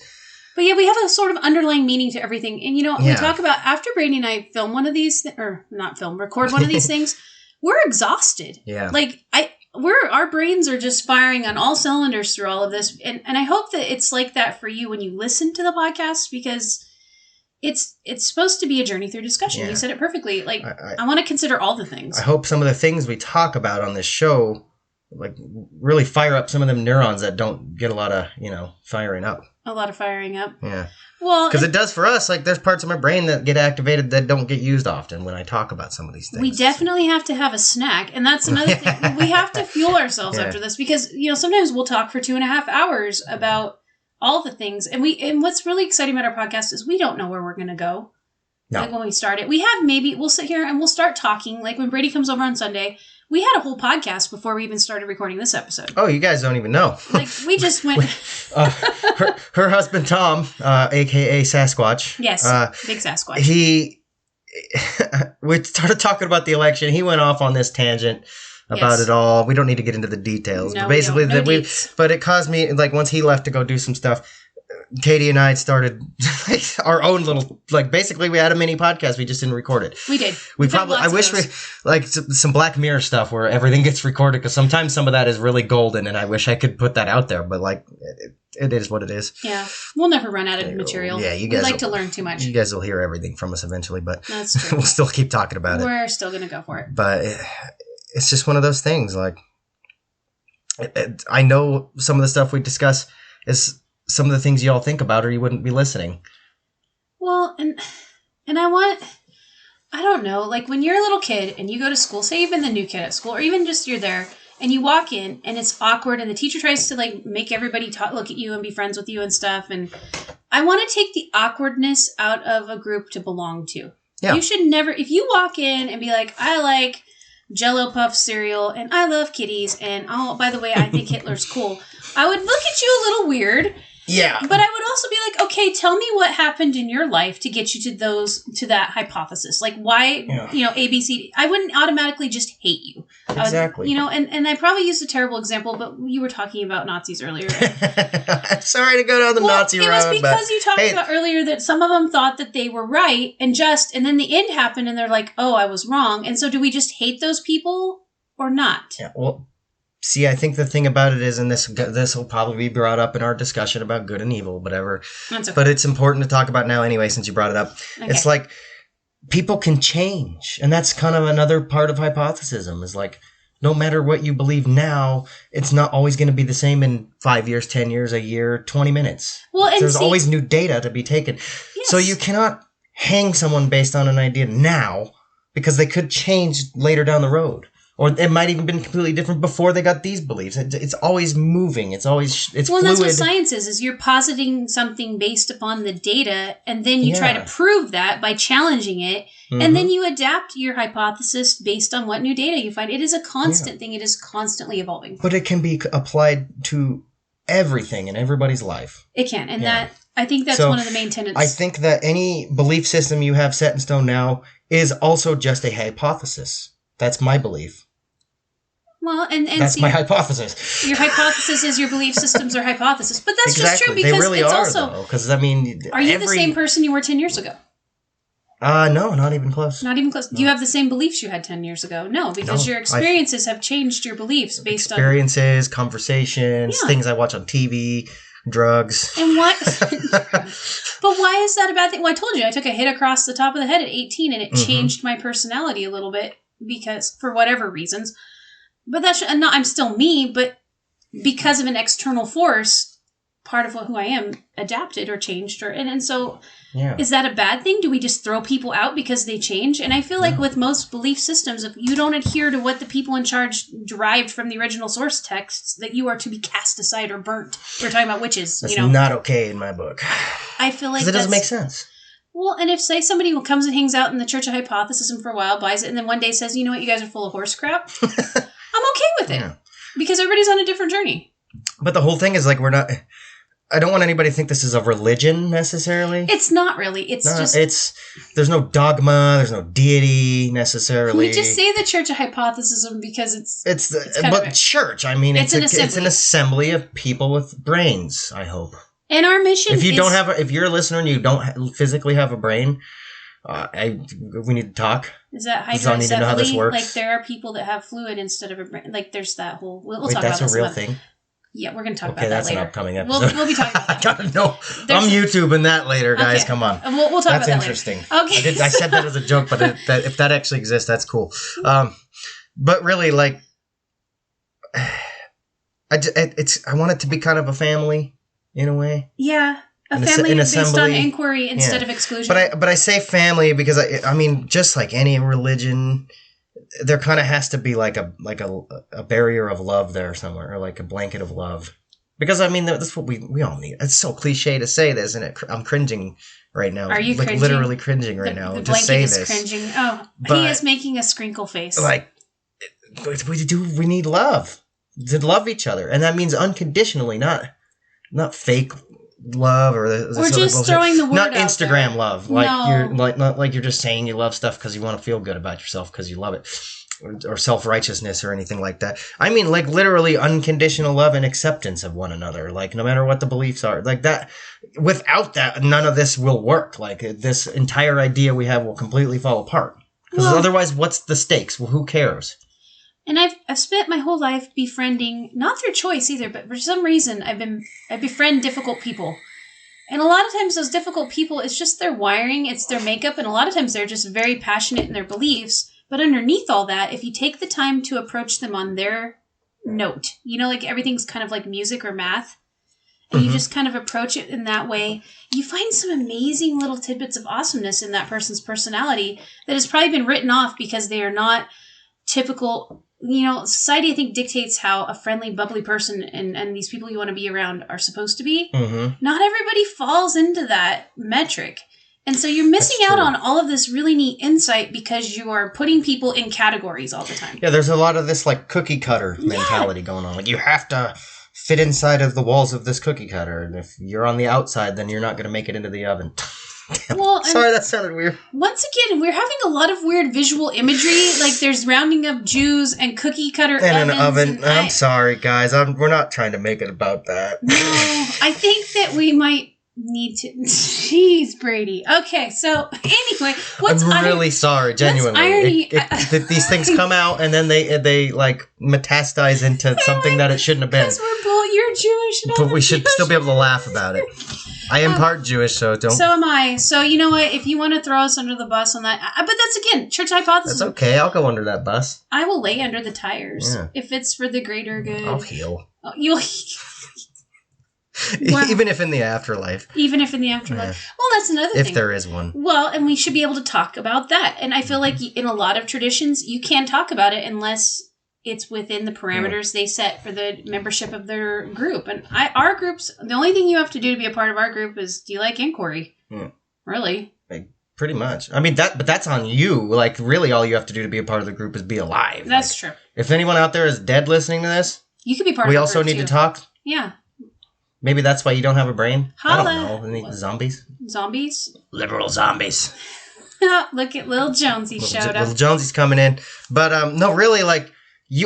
[SPEAKER 1] But yeah, we have a sort of underlying meaning to everything. And, we talk about, after Brady and I film one of these, record one of these things, we're exhausted.
[SPEAKER 2] Yeah.
[SPEAKER 1] Like, our brains are just firing on all cylinders through all of this. And I hope that it's like that for you when you listen to the podcast, because it's supposed to be a journey through discussion. You said it perfectly. Like, I want to consider all the things.
[SPEAKER 2] I hope some of the things we talk about on this show, like, really fire up some of them neurons that don't get a lot of, firing up.
[SPEAKER 1] A lot of firing up.
[SPEAKER 2] Yeah.
[SPEAKER 1] Well,
[SPEAKER 2] because it does for us. Like, there's parts of my brain that get activated that don't get used often when I talk about some of these things.
[SPEAKER 1] We definitely have to have a snack. And that's another thing. We have to fuel ourselves after this, because, sometimes we'll talk for 2.5 hours about all the things. And what's really exciting about our podcast is we don't know where we're going to go. No. Like, when we start it, we'll sit here and we'll start talking. Like, when Brady comes over on Sunday, we had a whole podcast before we even started recording this episode.
[SPEAKER 2] Oh, you guys don't even know.
[SPEAKER 1] Like, we just went...
[SPEAKER 2] her husband, Tom, a.k.a. Sasquatch.
[SPEAKER 1] Yes, big Sasquatch.
[SPEAKER 2] We started talking about the election. He went off on this tangent about it all. We don't need to get into the details.
[SPEAKER 1] No,
[SPEAKER 2] but basically,
[SPEAKER 1] but
[SPEAKER 2] it caused me, like, once he left to go do some stuff, Katie and I started our own little, like, basically we had a mini podcast. We just didn't record it.
[SPEAKER 1] We did.
[SPEAKER 2] I wish we, like, some Black Mirror stuff where everything gets recorded, because sometimes some of that is really golden, and I wish I could put that out there, but, like, it is what it is.
[SPEAKER 1] Yeah. We'll never run out of material.
[SPEAKER 2] Yeah, you guys
[SPEAKER 1] like to learn too much.
[SPEAKER 2] You guys will hear everything from us eventually, but
[SPEAKER 1] that's true.
[SPEAKER 2] We'll still keep talking about it.
[SPEAKER 1] We're still going to go for it.
[SPEAKER 2] But it's just one of those things, like, I know some of the stuff we discuss is some of the things y'all think about, or you wouldn't be listening.
[SPEAKER 1] Well, and I don't know, like, when you're a little kid and you go to school, say you've been the new kid at school, or even just you're there and you walk in and it's awkward and the teacher tries to, like, make everybody look at you and be friends with you and stuff. And I want to take the awkwardness out of a group to belong to. Yeah. You should never, if you walk in and be like, I like Jell-O Puff cereal and I love kitties and, oh, by the way, I think Hitler's cool, I would look at you a little weird.
[SPEAKER 2] Yeah.
[SPEAKER 1] But I would also be like, okay, tell me what happened in your life to get you to that hypothesis. Like, why, ABC. I wouldn't automatically just hate you.
[SPEAKER 2] Exactly.
[SPEAKER 1] And I probably used a terrible example, but you were talking about Nazis earlier.
[SPEAKER 2] Sorry to go down the Nazi road.
[SPEAKER 1] It was because you talked about earlier that some of them thought that they were right and then the end happened and they're like, oh, I was wrong. And so do we just hate those people or not?
[SPEAKER 2] Yeah, well... See, I think the thing about it is, and this will probably be brought up in our discussion about good and evil, whatever.
[SPEAKER 1] That's okay.
[SPEAKER 2] But it's important to talk about now anyway, since you brought it up. Okay. It's like, people can change. And that's kind of another part of hypothesism, is like, no matter what you believe now, it's not always going to be the same in 5 years, 10 years, a year, 20 minutes. Well, there's always new data to be taken. Yes. So you cannot hang someone based on an idea now, because they could change later down the road. Or it might even been completely different before they got these beliefs. It's always moving. It's fluid.
[SPEAKER 1] Well, that's what science is you're positing something based upon the data, and then you try to prove that by challenging it, and then you adapt your hypothesis based on what new data you find. It is a constant thing. It is constantly evolving.
[SPEAKER 2] But it can be applied to everything in everybody's life.
[SPEAKER 1] It can, and I think that's one of the main tenets.
[SPEAKER 2] I think that any belief system you have set in stone now is also just a hypothesis. That's my belief.
[SPEAKER 1] Well, and
[SPEAKER 2] that's my hypothesis.
[SPEAKER 1] Your hypothesis is your belief systems are hypothesis, but that's just true because
[SPEAKER 2] they really
[SPEAKER 1] it's
[SPEAKER 2] are,
[SPEAKER 1] also.
[SPEAKER 2] Because I mean,
[SPEAKER 1] are you the same person you were 10 years ago?
[SPEAKER 2] No, not even close.
[SPEAKER 1] Not even close. No. Do you have the same beliefs you had 10 years ago? No, because your experiences have changed your beliefs based on
[SPEAKER 2] experiences, conversations, things I watch on TV, drugs.
[SPEAKER 1] And what? But why is that a bad thing? Well, I told you I took a hit across the top of the head at 18, and it changed my personality a little bit because for whatever reasons. But I'm still me, but because of an external force, part of who I am adapted or changed, and so is that a bad thing? Do we just throw people out because they change? And I feel like with most belief systems, if you don't adhere to what the people in charge derived from the original source texts, that you are to be cast aside or burnt. We're talking about witches.
[SPEAKER 2] That's not okay in my book.
[SPEAKER 1] I feel like
[SPEAKER 2] it doesn't make sense.
[SPEAKER 1] Well, and if, say, somebody who comes and hangs out in the Church of Hypothesism for a while, buys it, and then one day says, you know what, you guys are full of horse crap, I'm okay with it. Because everybody's on a different journey.
[SPEAKER 2] But the whole thing is, like, I don't want anybody to think this is a religion, necessarily.
[SPEAKER 1] It's not really.
[SPEAKER 2] There's no dogma, there's no deity, necessarily.
[SPEAKER 1] We just say the Church of Hypothesism because
[SPEAKER 2] church, I mean, it's an assembly of people with brains, I hope.
[SPEAKER 1] And our mission
[SPEAKER 2] if you're a listener and you don't physically have a brain, we need to talk.
[SPEAKER 1] Is that hydrocephaly?
[SPEAKER 2] I need to know how this works.
[SPEAKER 1] Like, there are people that have fluid instead of a brain. Like, there's that whole... We'll
[SPEAKER 2] Wait,
[SPEAKER 1] talk about
[SPEAKER 2] that's a real thing?
[SPEAKER 1] Yeah, we're going to talk about that later.
[SPEAKER 2] Okay, that's an upcoming episode.
[SPEAKER 1] We'll be talking about that.
[SPEAKER 2] I gotta know. I'm YouTubing that later, guys. Okay. Come on.
[SPEAKER 1] We'll talk about that later.
[SPEAKER 2] That's interesting. Okay. I said that as a joke, but if that actually exists, that's cool. But really, like... I want it to be kind of a family, in a way.
[SPEAKER 1] Yeah. A family based on inquiry instead of exclusion.
[SPEAKER 2] But I say family because I mean, just like any religion, there kind of has to be like a barrier of love there somewhere, or like a blanket of love. Because I mean, that's what we all need. It's so cliche to say this, and I'm cringing right now.
[SPEAKER 1] Are you
[SPEAKER 2] like
[SPEAKER 1] cringing?
[SPEAKER 2] Literally cringing right now.
[SPEAKER 1] The
[SPEAKER 2] to say
[SPEAKER 1] blanket is cringing. Oh, but he is making a scrinkle face.
[SPEAKER 2] Like, we need love to love each other, and that means unconditionally, not fake love or
[SPEAKER 1] just throwing the word
[SPEAKER 2] not
[SPEAKER 1] out
[SPEAKER 2] Instagram
[SPEAKER 1] there.
[SPEAKER 2] love. Like you're not like you're just saying you love stuff because you want to feel good about yourself because you love it, or self-righteousness or anything like that. I mean, like literally unconditional love and acceptance of one another. Like no matter what the beliefs are, like that. Without that, none of this will work. Like this entire idea we have will completely fall apart. Because otherwise, what's the stakes? Well, who cares?
[SPEAKER 1] And I've spent my whole life befriending, not through choice either, but for some reason I befriend difficult people. And a lot of times those difficult people, it's just their wiring, it's their makeup, and a lot of times they're just very passionate in their beliefs. But underneath all that, if you take the time to approach them on their note, like everything's kind of like music or math, and you just kind of approach it in that way, you find some amazing little tidbits of awesomeness in that person's personality that has probably been written off because they are not typical. Society, I think, dictates how a friendly, bubbly person and these people you want to be around are supposed to be. Mm-hmm. Not everybody falls into that metric. And so you're missing out on all of this really neat insight because you are putting people in categories all the time.
[SPEAKER 2] Yeah, there's a lot of this like cookie cutter mentality going on. Like you have to fit inside of the walls of this cookie cutter. And if you're on the outside, then you're not going to make it into the oven. Well, sorry, that sounded weird.
[SPEAKER 1] Once again, we're having a lot of weird visual imagery. Like there's rounding up Jews and cookie cutter
[SPEAKER 2] and an oven. I'm sorry, guys. We're not trying to make it about that.
[SPEAKER 1] No, I think that we might need to. Jeez, Brady. Okay, so anyway,
[SPEAKER 2] I'm really sorry, genuinely.
[SPEAKER 1] Irony?
[SPEAKER 2] These things come out and then they like metastasize into something that it shouldn't have been.
[SPEAKER 1] Because you're Jewish,
[SPEAKER 2] but we should still be able to laugh about it. I am part Jewish, so don't.
[SPEAKER 1] So am I. So you know what? If you want to throw us under the bus on that, but that's again church hypothesis.
[SPEAKER 2] That's okay. I'll go under that bus.
[SPEAKER 1] I will lay under the tires if it's for the greater good.
[SPEAKER 2] I'll heal.
[SPEAKER 1] You'll.
[SPEAKER 2] Wow. Even if in the afterlife.
[SPEAKER 1] Even if in the afterlife. Yeah. Well, that's another thing.
[SPEAKER 2] If there is one.
[SPEAKER 1] Well, and we should be able to talk about that. And I feel like in a lot of traditions, you can talk about it unless it's within the parameters they set for the membership of their group. And our groups, the only thing you have to do to be a part of our group is, do you like inquiry? Really?
[SPEAKER 2] Like, pretty much. I mean, but that's on you. Like, really all you have to do to be a part of the group is be alive.
[SPEAKER 1] That's true.
[SPEAKER 2] If anyone out there is dead listening to this,
[SPEAKER 1] you could be part of the group. We also
[SPEAKER 2] need to talk.
[SPEAKER 1] Yeah.
[SPEAKER 2] Maybe that's why you don't have a brain.
[SPEAKER 1] Holla.
[SPEAKER 2] I don't know. Any zombies?
[SPEAKER 1] Zombies?
[SPEAKER 2] Liberal zombies.
[SPEAKER 1] Look at Lil Jonesy showed up.
[SPEAKER 2] Lil Jonesy's coming in. But, no, really, like,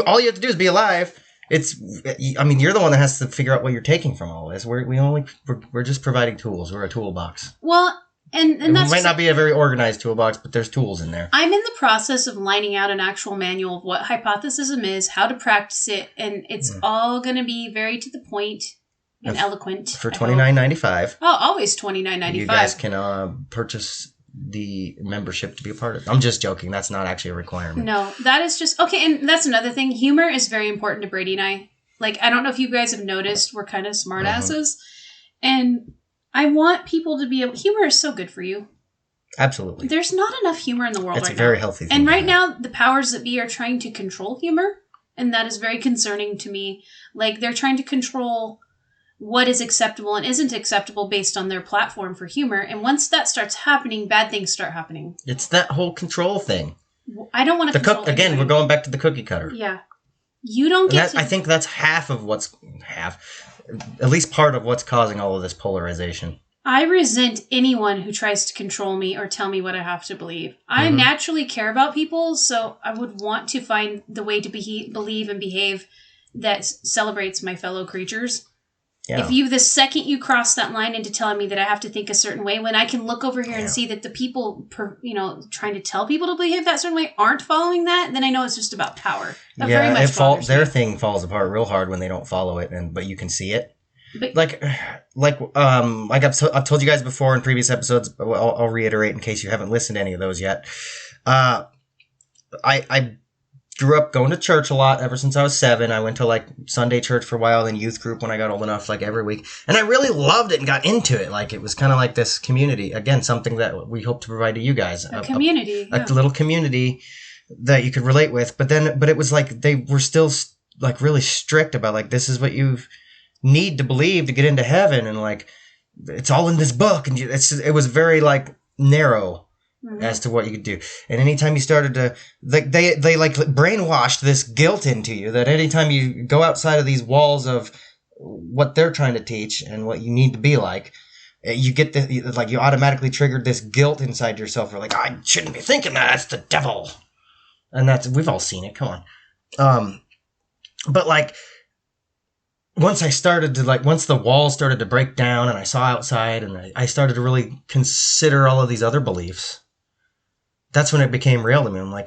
[SPEAKER 2] all you have to do is be alive. You're the one that has to figure out what you're taking from all this. We're just providing tools. We're a toolbox.
[SPEAKER 1] Well, and that's...
[SPEAKER 2] It might not be a very organized toolbox, but there's tools in there.
[SPEAKER 1] I'm in the process of lining out an actual manual of what hypothesism is, how to practice it, and it's all going to be very to the point and eloquent.
[SPEAKER 2] For $29.95.
[SPEAKER 1] Oh, always $29.95.
[SPEAKER 2] You guys can purchase the membership to be a part of it. I'm just joking. That's not actually a requirement.
[SPEAKER 1] No, that is just... Okay, and that's another thing. Humor is very important to Brady and I. Like, I don't know if you guys have noticed, we're kind of smartasses. And I want people to be able... Humor is so good for you.
[SPEAKER 2] Absolutely.
[SPEAKER 1] There's not enough humor in the world right now.
[SPEAKER 2] It's a very healthy thing.
[SPEAKER 1] And right now, the powers that be are trying to control humor. And that is very concerning to me. Like, they're trying to control what is acceptable and isn't acceptable based on their platform for humor. And once that starts happening, bad things start happening.
[SPEAKER 2] It's that whole control thing.
[SPEAKER 1] I don't want to control
[SPEAKER 2] again, we're going back to the cookie cutter.
[SPEAKER 1] Yeah. You don't get to...
[SPEAKER 2] I think that's at least part of what's causing all of this polarization.
[SPEAKER 1] I resent anyone who tries to control me or tell me what I have to believe. I naturally care about people, so I would want to find the way to believe and behave that celebrates my fellow creatures.
[SPEAKER 2] Yeah.
[SPEAKER 1] If you, the second you cross that line into telling me that I have to think a certain way, when I can look over here and see that the people, trying to tell people to behave that certain way aren't following that, then I know it's just about power. That very much bothers me.
[SPEAKER 2] Their thing falls apart real hard when they don't follow it, but you can see it. But, I've told you guys before in previous episodes, but I'll reiterate in case you haven't listened to any of those yet. I grew up going to church a lot ever since I was 7. I went to Sunday church for a while, then youth group when I got old enough, every week. And I really loved it and got into it. It was kind of like this community. Again, something that we hope to provide to you guys.
[SPEAKER 1] A community.
[SPEAKER 2] A little community that you could relate with. But it was they were still really strict about this is what you need to believe to get into heaven. And it's all in this book. And it was very narrow. Mm-hmm. As to what you could do. And anytime you started to, they brainwashed this guilt into you that anytime you go outside of these walls of what they're trying to teach and what you need to be you get this, you automatically triggered this guilt inside yourself. You're I shouldn't be thinking that. It's the devil. And we've all seen it. Come on. But once I started to once the walls started to break down and I saw outside and I started to really consider all of these other beliefs. That's when it became real to me. I'm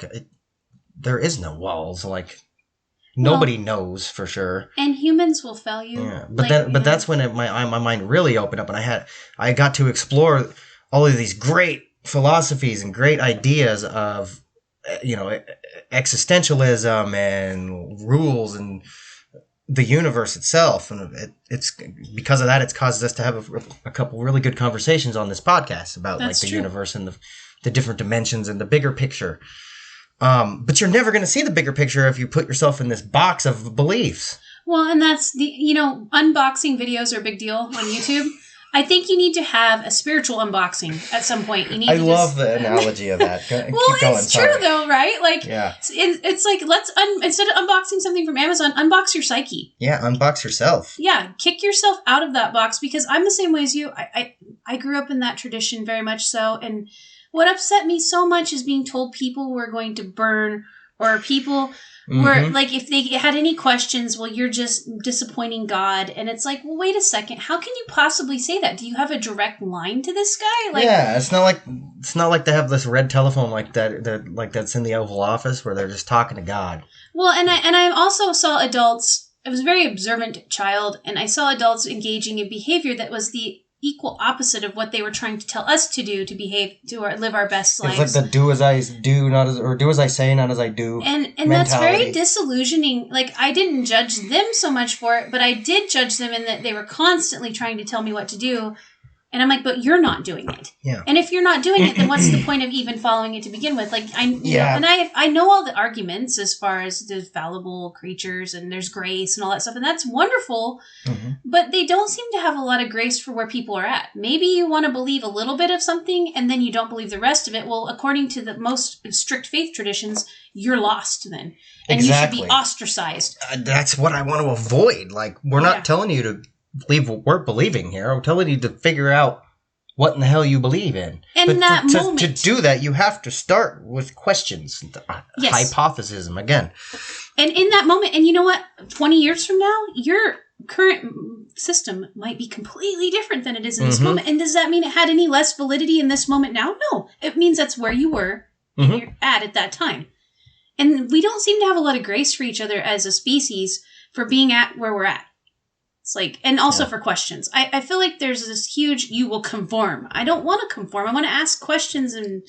[SPEAKER 2] there is no walls. Nobody knows for sure.
[SPEAKER 1] And humans will fail you.
[SPEAKER 2] Yeah, but that's when my mind really opened up, and I got to explore all of these great philosophies and great ideas of existentialism and rules and the universe itself. And it's because of that, it's caused us to have a couple really good conversations on this podcast about the universe and the different dimensions and the bigger picture. But you're never going to see the bigger picture if you put yourself in this box of beliefs.
[SPEAKER 1] Well, and that's unboxing videos are a big deal on YouTube. I think you need to have a spiritual unboxing at some point. I
[SPEAKER 2] love the analogy of that.
[SPEAKER 1] Well, it's true though, right? It's let's instead of unboxing something from Amazon, unbox your psyche.
[SPEAKER 2] Yeah, unbox yourself.
[SPEAKER 1] Yeah, kick yourself out of that box, because I'm the same way as you. I grew up in that tradition very much so, and what upset me so much is being told people were going to burn, or people were if they had any questions, well, you're just disappointing God. And it's well, wait a second. How can you possibly say that? Do you have a direct line to this guy?
[SPEAKER 2] Yeah, it's not like they have this red telephone that's in the Oval Office where they're just talking to God.
[SPEAKER 1] Well, and I also saw adults. I was a very observant child, and I saw adults engaging in behavior that was the equal opposite of what they were trying to tell us to do, to behave, to live our best lives.
[SPEAKER 2] It's the do as I do, or do as I say, not as I do.
[SPEAKER 1] And that's very disillusioning. I didn't judge them so much for it, but I did judge them in that they were constantly trying to tell me what to do. And I'm but you're not doing it. Yeah. And if you're not doing it, then what's the point of even following it to begin with? I know all the arguments as far as the fallible creatures and there's grace and all that stuff, and that's wonderful. Mm-hmm. But they don't seem to have a lot of grace for where people are at. Maybe you want to believe a little bit of something and then you don't believe the rest of it. Well, according to the most strict faith traditions, you're lost then. And exactly. You should be ostracized.
[SPEAKER 2] That's what I want to avoid. We're not telling you to believe what we're believing here. I'm telling you to figure out what in the hell you believe in.
[SPEAKER 1] And
[SPEAKER 2] to do that, you have to start with questions. Yes. Hypothesism again.
[SPEAKER 1] And in that moment, and you know what? 20 years from now, your current system might be completely different than it is in this moment. And does that mean it had any less validity in this moment now? No. It means that's where you were and you're at that time. And we don't seem to have a lot of grace for each other as a species for being at where we're at. It's and also for questions. I feel like there's this huge, you will conform. I don't want to conform. I want to ask questions and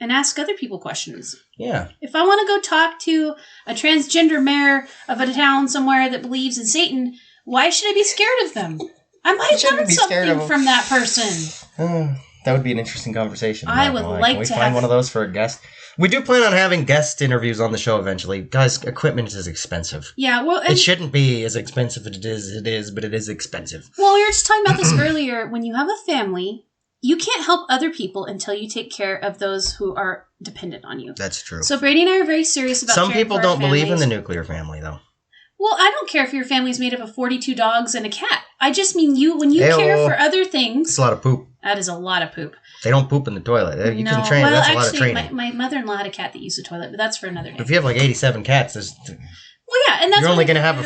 [SPEAKER 1] ask other people questions.
[SPEAKER 2] Yeah.
[SPEAKER 1] If I want to go talk to a transgender mayor of a town somewhere that believes in Satan, why should I be scared of them? I might learn something from that person.
[SPEAKER 2] That would be an interesting conversation.
[SPEAKER 1] I would like to
[SPEAKER 2] Can we find one of those for a guest? We do plan on having guest interviews on the show eventually. Guys, equipment is expensive.
[SPEAKER 1] Yeah, well...
[SPEAKER 2] It shouldn't be as expensive as it is, but it is expensive.
[SPEAKER 1] Well, we were just talking about this earlier. When you have a family, you can't help other people until you take care of those who are dependent on you.
[SPEAKER 2] That's true.
[SPEAKER 1] So Brady and I are very serious about
[SPEAKER 2] Some people don't believe in the nuclear family, though.
[SPEAKER 1] Well, I don't care if your family's made up of 42 dogs and a cat. I just mean when you care for other things...
[SPEAKER 2] It's a lot of poop.
[SPEAKER 1] That is a lot of poop.
[SPEAKER 2] They don't poop in the toilet. You can train. That's a lot of training.
[SPEAKER 1] My mother-in-law had a cat that used the toilet, but that's for another day.
[SPEAKER 2] If you have 87 cats, there's...
[SPEAKER 1] Well, yeah, and that's
[SPEAKER 2] you're only going to have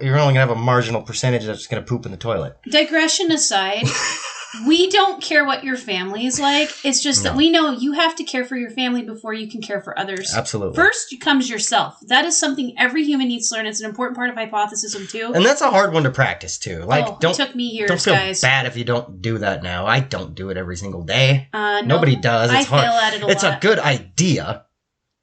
[SPEAKER 2] you're only going to have a marginal percentage that's going to poop in the toilet.
[SPEAKER 1] Digression aside, we don't care what your family is like. It's just that we know you have to care for your family before you can care for others.
[SPEAKER 2] Absolutely.
[SPEAKER 1] First comes yourself. That is something every human needs to learn. It's an important part of hypothesism, too.
[SPEAKER 2] And that's a hard one to practice, too. Like,
[SPEAKER 1] it took me years,
[SPEAKER 2] don't feel
[SPEAKER 1] guys.
[SPEAKER 2] bad if you don't do that now. I don't do it every single day.
[SPEAKER 1] No,
[SPEAKER 2] Nobody does. It's hard.
[SPEAKER 1] I fail at it a lot.
[SPEAKER 2] It's a good idea.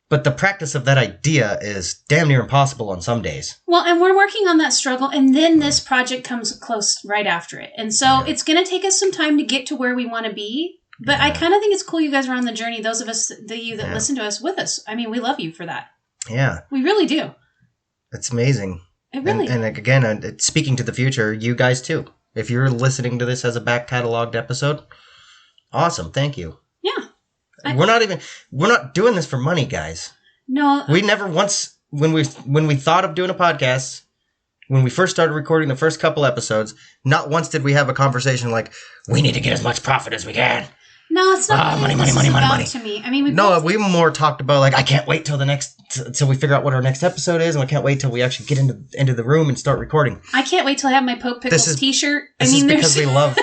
[SPEAKER 2] But the practice of that idea is damn near impossible on some days.
[SPEAKER 1] Well, and we're working on that struggle, and then this project comes close right after it. And so it's going to take us some time to get to where we want to be. But I kind of think it's cool you guys are on the journey, those of us, you that listen to us with us. I mean, we love you for that.
[SPEAKER 2] Yeah.
[SPEAKER 1] We really do.
[SPEAKER 2] It's amazing.
[SPEAKER 1] It really
[SPEAKER 2] And again, speaking to the future, you guys too. If you're listening to this as a back cataloged episode, awesome. Thank you.
[SPEAKER 1] Yeah.
[SPEAKER 2] We're not doing this for money, guys.
[SPEAKER 1] No.
[SPEAKER 2] We never once, when we thought of doing a podcast, when we first started recording the first couple episodes, not once did we have a conversation like, we need to get as much profit as we can.
[SPEAKER 1] No, it's not
[SPEAKER 2] money
[SPEAKER 1] to me. I mean,
[SPEAKER 2] we more talked about like, I can't wait till we figure out what our next episode is, and I can't wait till we actually get into the room and start recording.
[SPEAKER 1] I can't wait till I have my Pope Pickles t-shirt.
[SPEAKER 2] This is because we love...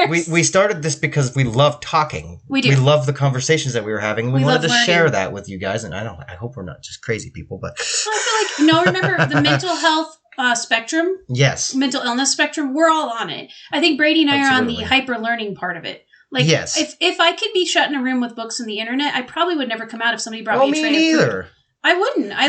[SPEAKER 2] we started this because we love talking.
[SPEAKER 1] We do.
[SPEAKER 2] We love the conversations that we were having. We wanted to
[SPEAKER 1] learning.
[SPEAKER 2] share that with you guys, and I hope we're not just crazy people, but...
[SPEAKER 1] I feel like, remember the mental health spectrum?
[SPEAKER 2] Yes.
[SPEAKER 1] Mental illness spectrum, we're all on it. I think Brady and I are on the hyper-learning part of it. Like,
[SPEAKER 2] yes.
[SPEAKER 1] If I could be shut in a room with books and the internet, I probably would never come out if somebody brought me a tray
[SPEAKER 2] me
[SPEAKER 1] of food.
[SPEAKER 2] neither.
[SPEAKER 1] I wouldn't. I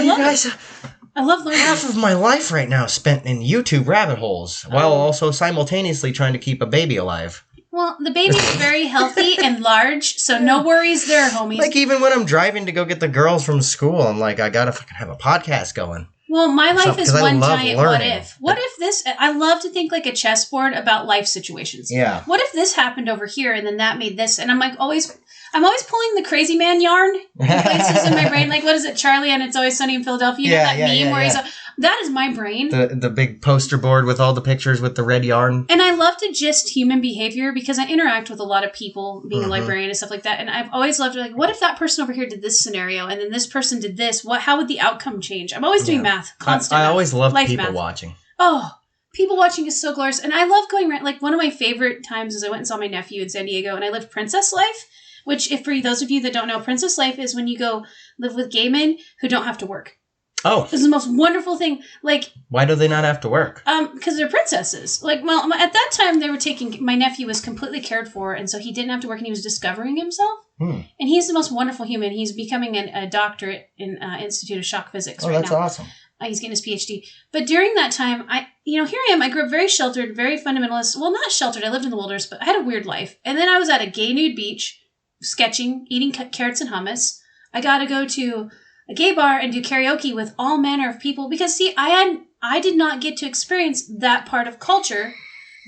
[SPEAKER 1] love learning.
[SPEAKER 2] Half of my life right now is spent in YouTube rabbit holes, while also simultaneously trying to keep a baby alive.
[SPEAKER 1] Well, the baby's very healthy and large, so no worries there, homies.
[SPEAKER 2] Like, even when I'm driving to go get the girls from school, I'm like, I gotta fucking have a podcast going.
[SPEAKER 1] Well, my life is one giant what
[SPEAKER 2] learning.
[SPEAKER 1] if. What if this... I love to think like a chessboard about life situations.
[SPEAKER 2] Yeah.
[SPEAKER 1] What if this happened over here and then that made this? And I'm like always pulling the crazy man yarn in places in my brain. Like, what is it, Charlie and It's Always Sunny in Philadelphia? You know that meme where he's... That is my brain.
[SPEAKER 2] The big poster board with all the pictures with the red yarn.
[SPEAKER 1] And I love to gist human behavior because I interact with a lot of people being a librarian and stuff like that. And I've always loved, like, what if that person over here did this scenario and then this person did this? How would the outcome change? I'm always doing math. Constant
[SPEAKER 2] I
[SPEAKER 1] math.
[SPEAKER 2] always love people
[SPEAKER 1] math.
[SPEAKER 2] watching.
[SPEAKER 1] Oh, people watching is so glorious. And I love going around. Like, one of my favorite times is I went and saw my nephew in San Diego and I lived Princess Life, which, if for those of you that don't know, Princess Life is when you go live with gay men who don't have to work.
[SPEAKER 2] Oh.
[SPEAKER 1] It's the most wonderful thing. Like,
[SPEAKER 2] why do they not have to work?
[SPEAKER 1] Because they're princesses. Like, well, at that time they were my nephew was completely cared for, and so he didn't have to work, and he was discovering himself. And he's the most wonderful human. He's becoming a doctorate in Institute of Shock Physics right now. Oh,
[SPEAKER 2] that's awesome.
[SPEAKER 1] He's getting his PhD. But during that time, here I am. I grew up very sheltered, very fundamentalist. Well, not sheltered. I lived in the wilderness, but I had a weird life. And then I was at a gay nude beach, sketching, eating carrots and hummus. I got to go to a gay bar and do karaoke with all manner of people because, see, I did not get to experience that part of culture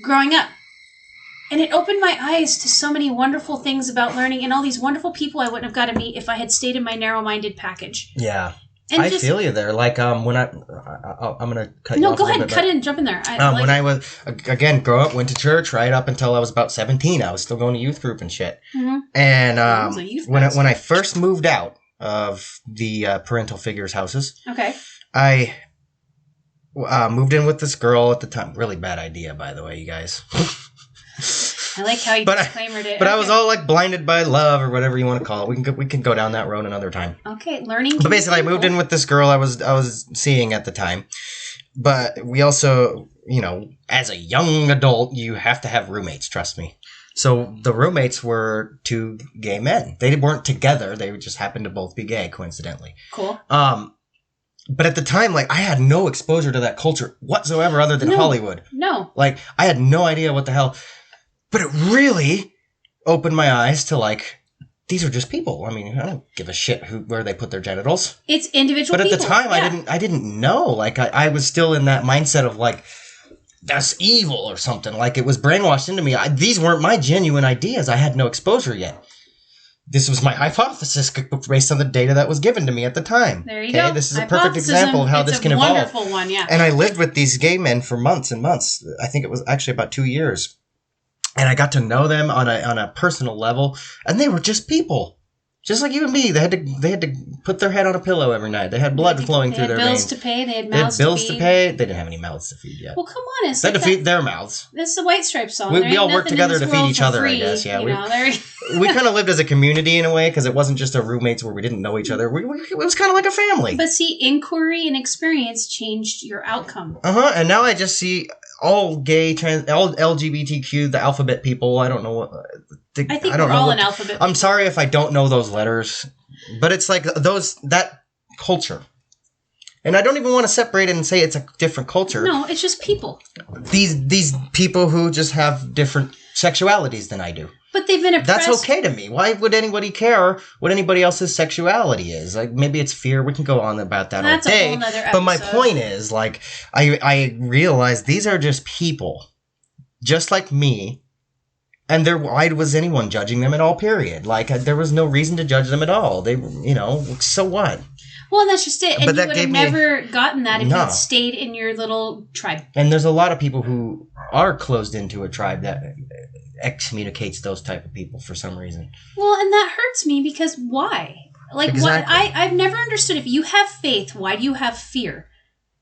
[SPEAKER 1] growing up. And it opened my eyes to so many wonderful things about learning and all these wonderful people I wouldn't have got to meet if I had stayed in my narrow-minded package.
[SPEAKER 2] Yeah. And I feel you there. Like, when I'm going to cut you off.
[SPEAKER 1] No, go ahead. Cut in. Jump in there.
[SPEAKER 2] When I was, again, grow up, went to church right up until I was about 17. I was still going to youth group and shit. Mm-hmm. And when I first moved out of the parental figures' houses,
[SPEAKER 1] okay,
[SPEAKER 2] I moved in with this girl at the time. Really bad idea, by the way, you guys.
[SPEAKER 1] I like how you disclaimered it.
[SPEAKER 2] But okay. I was all like blinded by love or whatever you want to call it. We can go down that road another time.
[SPEAKER 1] Okay, learning.
[SPEAKER 2] But basically, I moved in with this girl I was seeing at the time. But we also, as a young adult, you have to have roommates. Trust me. So the roommates were two gay men. They weren't together. They just happened to both be gay, coincidentally.
[SPEAKER 1] Cool.
[SPEAKER 2] But at the time, like, I had no exposure to that culture whatsoever other than Hollywood.
[SPEAKER 1] No.
[SPEAKER 2] Like, I had no idea what the hell. But it really opened my eyes to, like, these are just people. I mean, I don't give a shit where they put their genitals.
[SPEAKER 1] It's individual people.
[SPEAKER 2] But at the time, I didn't know. Like, I was still in that mindset of, like, that's evil or something. Like, it was brainwashed into me. These weren't my genuine ideas. I had no exposure yet. This was my hypothesis based on the data that was given to me at the time.
[SPEAKER 1] There you go.
[SPEAKER 2] This is a perfect example of how this can evolve.
[SPEAKER 1] It's a wonderful one, yeah.
[SPEAKER 2] And I lived with these gay men for months and months. I think it was actually about 2 years. And I got to know them on a personal level. And they were just people. Just like you and me, they had to put their head on a pillow every night. They had blood flowing through their veins.
[SPEAKER 1] They had bills to pay. They had
[SPEAKER 2] mouths
[SPEAKER 1] to feed.
[SPEAKER 2] They didn't have any mouths to feed yet.
[SPEAKER 1] Well, come on.
[SPEAKER 2] They had to feed their mouths.
[SPEAKER 1] That's the White Stripes song.
[SPEAKER 2] We all worked together to feed each other, I guess. Yeah, we kind of lived as a community in a way because it wasn't just our roommates where we didn't know each other. It was kind of like a family.
[SPEAKER 1] But see, inquiry and experience changed your outcome.
[SPEAKER 2] And now I just see all gay, all LGBTQ, the alphabet people. I don't know what.
[SPEAKER 1] I think we're all an alphabet.
[SPEAKER 2] I'm sorry if I don't know those letters, but it's like that culture. And I don't even want to separate it and say it's a different culture.
[SPEAKER 1] No, it's just people.
[SPEAKER 2] These people who just have different sexualities than I do.
[SPEAKER 1] But they've been oppressed.
[SPEAKER 2] That's okay to me. Why would anybody care what anybody else's sexuality is? Like, maybe it's fear. We can go on about that all day.
[SPEAKER 1] A whole nother episode.
[SPEAKER 2] But my point is, like, I realize these are just people, just like me. And why was anyone judging them at all, period? Like, there was no reason to judge them at all. They, so what?
[SPEAKER 1] Well, and that's just it. And you would have never gotten that if you had stayed in your little tribe.
[SPEAKER 2] And there's a lot of people who are closed into a tribe that excommunicates those type of people for some reason.
[SPEAKER 1] Well, and that hurts me because why? Like, exactly. I've never understood. If you have faith, why do you have fear?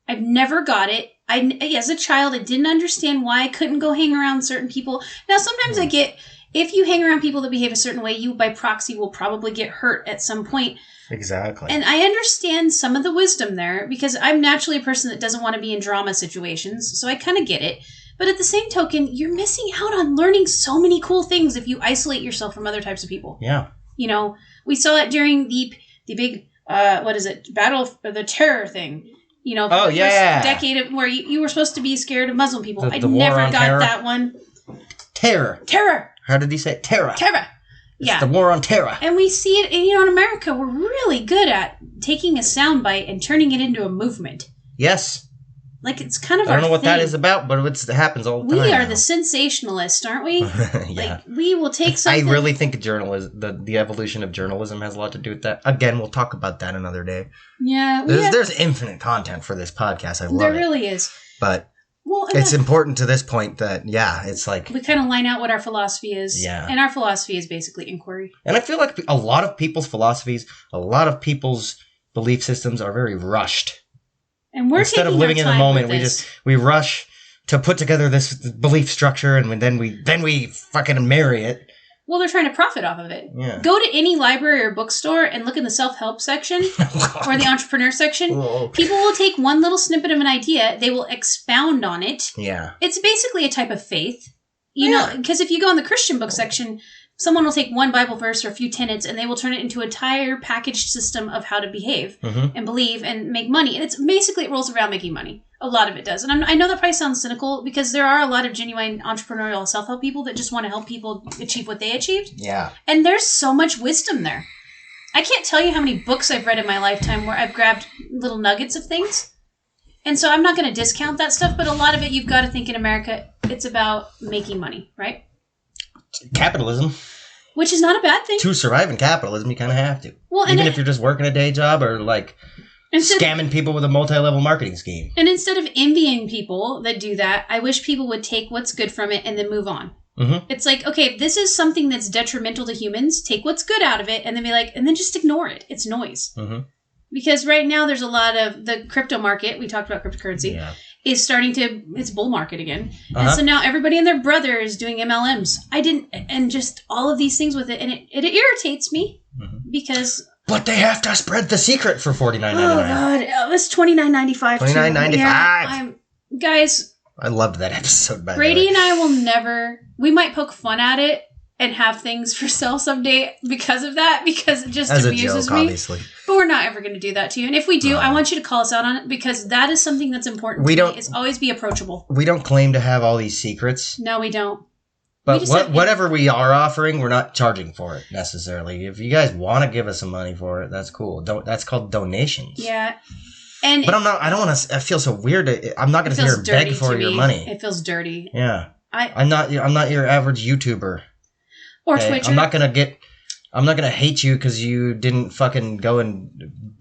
[SPEAKER 1] I've never got it. As a child, I didn't understand why I couldn't go hang around certain people. Now, sometimes I get, if you hang around people that behave a certain way, you by proxy will probably get hurt at some point.
[SPEAKER 2] Exactly.
[SPEAKER 1] And I understand some of the wisdom there because I'm naturally a person that doesn't want to be in drama situations. So I kind of get it. But at the same token, you're missing out on learning so many cool things if you isolate yourself from other types of people.
[SPEAKER 2] Yeah.
[SPEAKER 1] We saw it during the big, Battle of the Terror thing. For the first decade where you were supposed to be scared of Muslim people. I never got terror. That one.
[SPEAKER 2] Terror.
[SPEAKER 1] How
[SPEAKER 2] did he say it? Terror.
[SPEAKER 1] Yeah.
[SPEAKER 2] It's the war on terror.
[SPEAKER 1] And we see it, in America, we're really good at taking a soundbite and turning it into a movement.
[SPEAKER 2] Yes.
[SPEAKER 1] Like, it's kind of
[SPEAKER 2] I don't know what that is about, but it happens all the time.
[SPEAKER 1] We are the sensationalists, aren't we?
[SPEAKER 2] Yeah.
[SPEAKER 1] Like, we will take something.
[SPEAKER 2] I really think the evolution of journalism has a lot to do with that. Again, we'll talk about that another day.
[SPEAKER 1] Yeah.
[SPEAKER 2] There's infinite content for this podcast. I love it.
[SPEAKER 1] There really is.
[SPEAKER 2] But it's important to this point that, it's like...
[SPEAKER 1] We kind of line out what our philosophy is.
[SPEAKER 2] Yeah.
[SPEAKER 1] And our philosophy is basically inquiry.
[SPEAKER 2] And I feel like a lot of people's philosophies, a lot of people's belief systems are very rushed.
[SPEAKER 1] And we're
[SPEAKER 2] instead of living in the moment, we rush to put together this belief structure, and then we fucking marry it.
[SPEAKER 1] Well, they're trying to profit off of it.
[SPEAKER 2] Yeah.
[SPEAKER 1] Go to any library or bookstore and look in the self-help section or the entrepreneur section.
[SPEAKER 2] Whoa.
[SPEAKER 1] People will take one little snippet of an idea, they will expound on it.
[SPEAKER 2] Yeah.
[SPEAKER 1] It's basically a type of faith. Because if you go in the Christian book section, someone will take one Bible verse or a few tenets and they will turn it into an entire packaged system of how to behave and believe and make money. And it rolls around making money. A lot of it does. And I know that probably sounds cynical because there are a lot of genuine entrepreneurial self-help people that just want to help people achieve what they achieved.
[SPEAKER 2] Yeah.
[SPEAKER 1] And there's so much wisdom there. I can't tell you how many books I've read in my lifetime where I've grabbed little nuggets of things. And so I'm not going to discount that stuff, but a lot of it you've got to think in America, it's about making money, right?
[SPEAKER 2] Capitalism.
[SPEAKER 1] Which is not a bad thing.
[SPEAKER 2] To survive in capitalism, you kind of have to.
[SPEAKER 1] Well,
[SPEAKER 2] even if you're just working a day job or scamming people with a multi-level marketing scheme.
[SPEAKER 1] And instead of envying people that do that, I wish people would take what's good from it and then move on.
[SPEAKER 2] Mm-hmm.
[SPEAKER 1] It's like, okay, if this is something that's detrimental to humans, take what's good out of it and then and then just ignore it. It's noise.
[SPEAKER 2] Mm-hmm.
[SPEAKER 1] Because right now there's a lot of the crypto market, we talked about cryptocurrency, is starting to, it's bull market again. And so now everybody and their brother is doing MLMs. And just all of these things with it. And it irritates me because...
[SPEAKER 2] But they have to spread the secret for $49.99.
[SPEAKER 1] Oh, God. It was $29.95.
[SPEAKER 2] $29.95.
[SPEAKER 1] Yeah, guys...
[SPEAKER 2] I loved that episode, by
[SPEAKER 1] Brady
[SPEAKER 2] the way.
[SPEAKER 1] and I will never... We might poke fun at it and have things for sale someday because of that, because it just amuses me.
[SPEAKER 2] Obviously.
[SPEAKER 1] But we're not ever going to do that to you. And if we do, I want you to call us out on it because that is something that's important to me. Is always be approachable.
[SPEAKER 2] We don't claim to have all these secrets.
[SPEAKER 1] No, we don't.
[SPEAKER 2] But whatever we are offering, we're not charging for it necessarily. If you guys want to give us some money for it, that's cool. That's called donations.
[SPEAKER 1] Yeah.
[SPEAKER 2] But I don't want to. I feel so weird. I'm not going to sit here and beg for your money.
[SPEAKER 1] It feels dirty.
[SPEAKER 2] Yeah. I'm not your average YouTuber.
[SPEAKER 1] Or Twitcher.
[SPEAKER 2] I'm not gonna hate you because you didn't fucking go and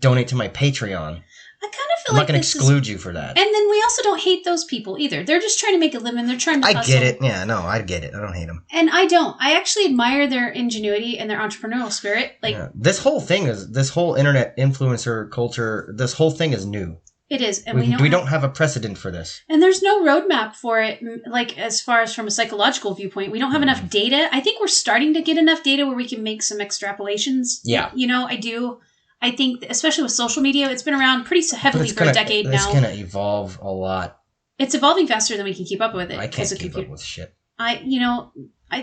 [SPEAKER 2] donate to my Patreon.
[SPEAKER 1] I kind of feel
[SPEAKER 2] I'm
[SPEAKER 1] like
[SPEAKER 2] not going to exclude you for that.
[SPEAKER 1] And then we also don't hate those people either. They're just trying to make a living. They're trying to hustle.
[SPEAKER 2] I get it. Yeah, no, I get it. I don't hate them.
[SPEAKER 1] And I don't. I actually admire their ingenuity and their entrepreneurial spirit. Like
[SPEAKER 2] this whole internet influencer culture, this whole thing is new.
[SPEAKER 1] It is. And
[SPEAKER 2] we don't have a precedent for this.
[SPEAKER 1] And there's no roadmap for it, like as far as from a psychological viewpoint. We don't have enough data. I think we're starting to get enough data where we can make some extrapolations.
[SPEAKER 2] Yeah.
[SPEAKER 1] I do. I think, especially with social media, it's been around pretty heavily for a decade now.
[SPEAKER 2] It's going to evolve a lot.
[SPEAKER 1] It's evolving faster than we can keep up with it.
[SPEAKER 2] I can't keep up with shit.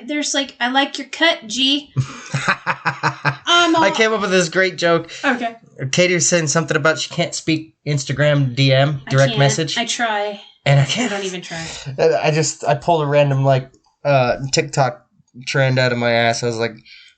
[SPEAKER 1] There's like, I like your cut, G.
[SPEAKER 2] I came up with this great joke.
[SPEAKER 1] Okay.
[SPEAKER 2] Katie was saying something about she can't speak Instagram DM, direct message.
[SPEAKER 1] I try.
[SPEAKER 2] And I can't.
[SPEAKER 1] I don't even try.
[SPEAKER 2] I pulled a random TikTok trend out of my ass. I was like,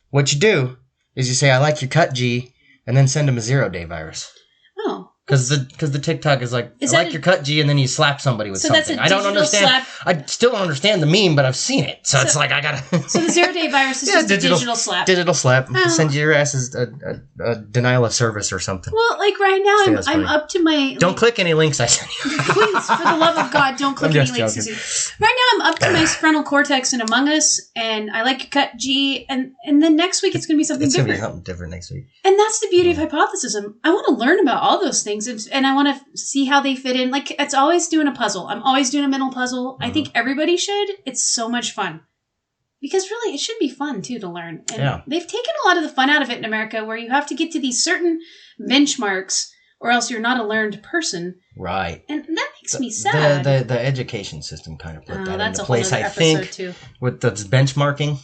[SPEAKER 2] what you do is you say, I like your cut, G, and then send them a 0-day virus.
[SPEAKER 1] Oh.
[SPEAKER 2] Because the TikTok is like, I like your cut, G, and then you slap somebody with something.
[SPEAKER 1] That's a
[SPEAKER 2] I don't understand.
[SPEAKER 1] Slap.
[SPEAKER 2] I still don't understand the meme, but I've seen it. So it's like, I gotta...
[SPEAKER 1] So the 0-day virus is just a digital slap.
[SPEAKER 2] Digital slap. Oh. Send your asses a denial of service or something.
[SPEAKER 1] Well, like right now, I'm up to my...
[SPEAKER 2] Don't click any links I send you.
[SPEAKER 1] Please, for the love of God, don't click any links. Right now, I'm up to my frontal cortex in Among Us, and I like your cut, G, and then next week it's going to be something different.
[SPEAKER 2] It's going to be something different next week.
[SPEAKER 1] And that's the beauty of hypothesism. I want to learn about all those things, and I want to see how they fit in. Like, it's always doing a puzzle. I'm always doing a mental puzzle. I think everybody should. It's so much fun. Because really, it should be fun, too, to learn. And they've taken a lot of the fun out of it in America, where you have to get to these certain benchmarks, or else you're not a learned person.
[SPEAKER 2] Right.
[SPEAKER 1] And that makes me sad.
[SPEAKER 2] The education system kind of put that into place,
[SPEAKER 1] I think, too.
[SPEAKER 2] With the benchmarking.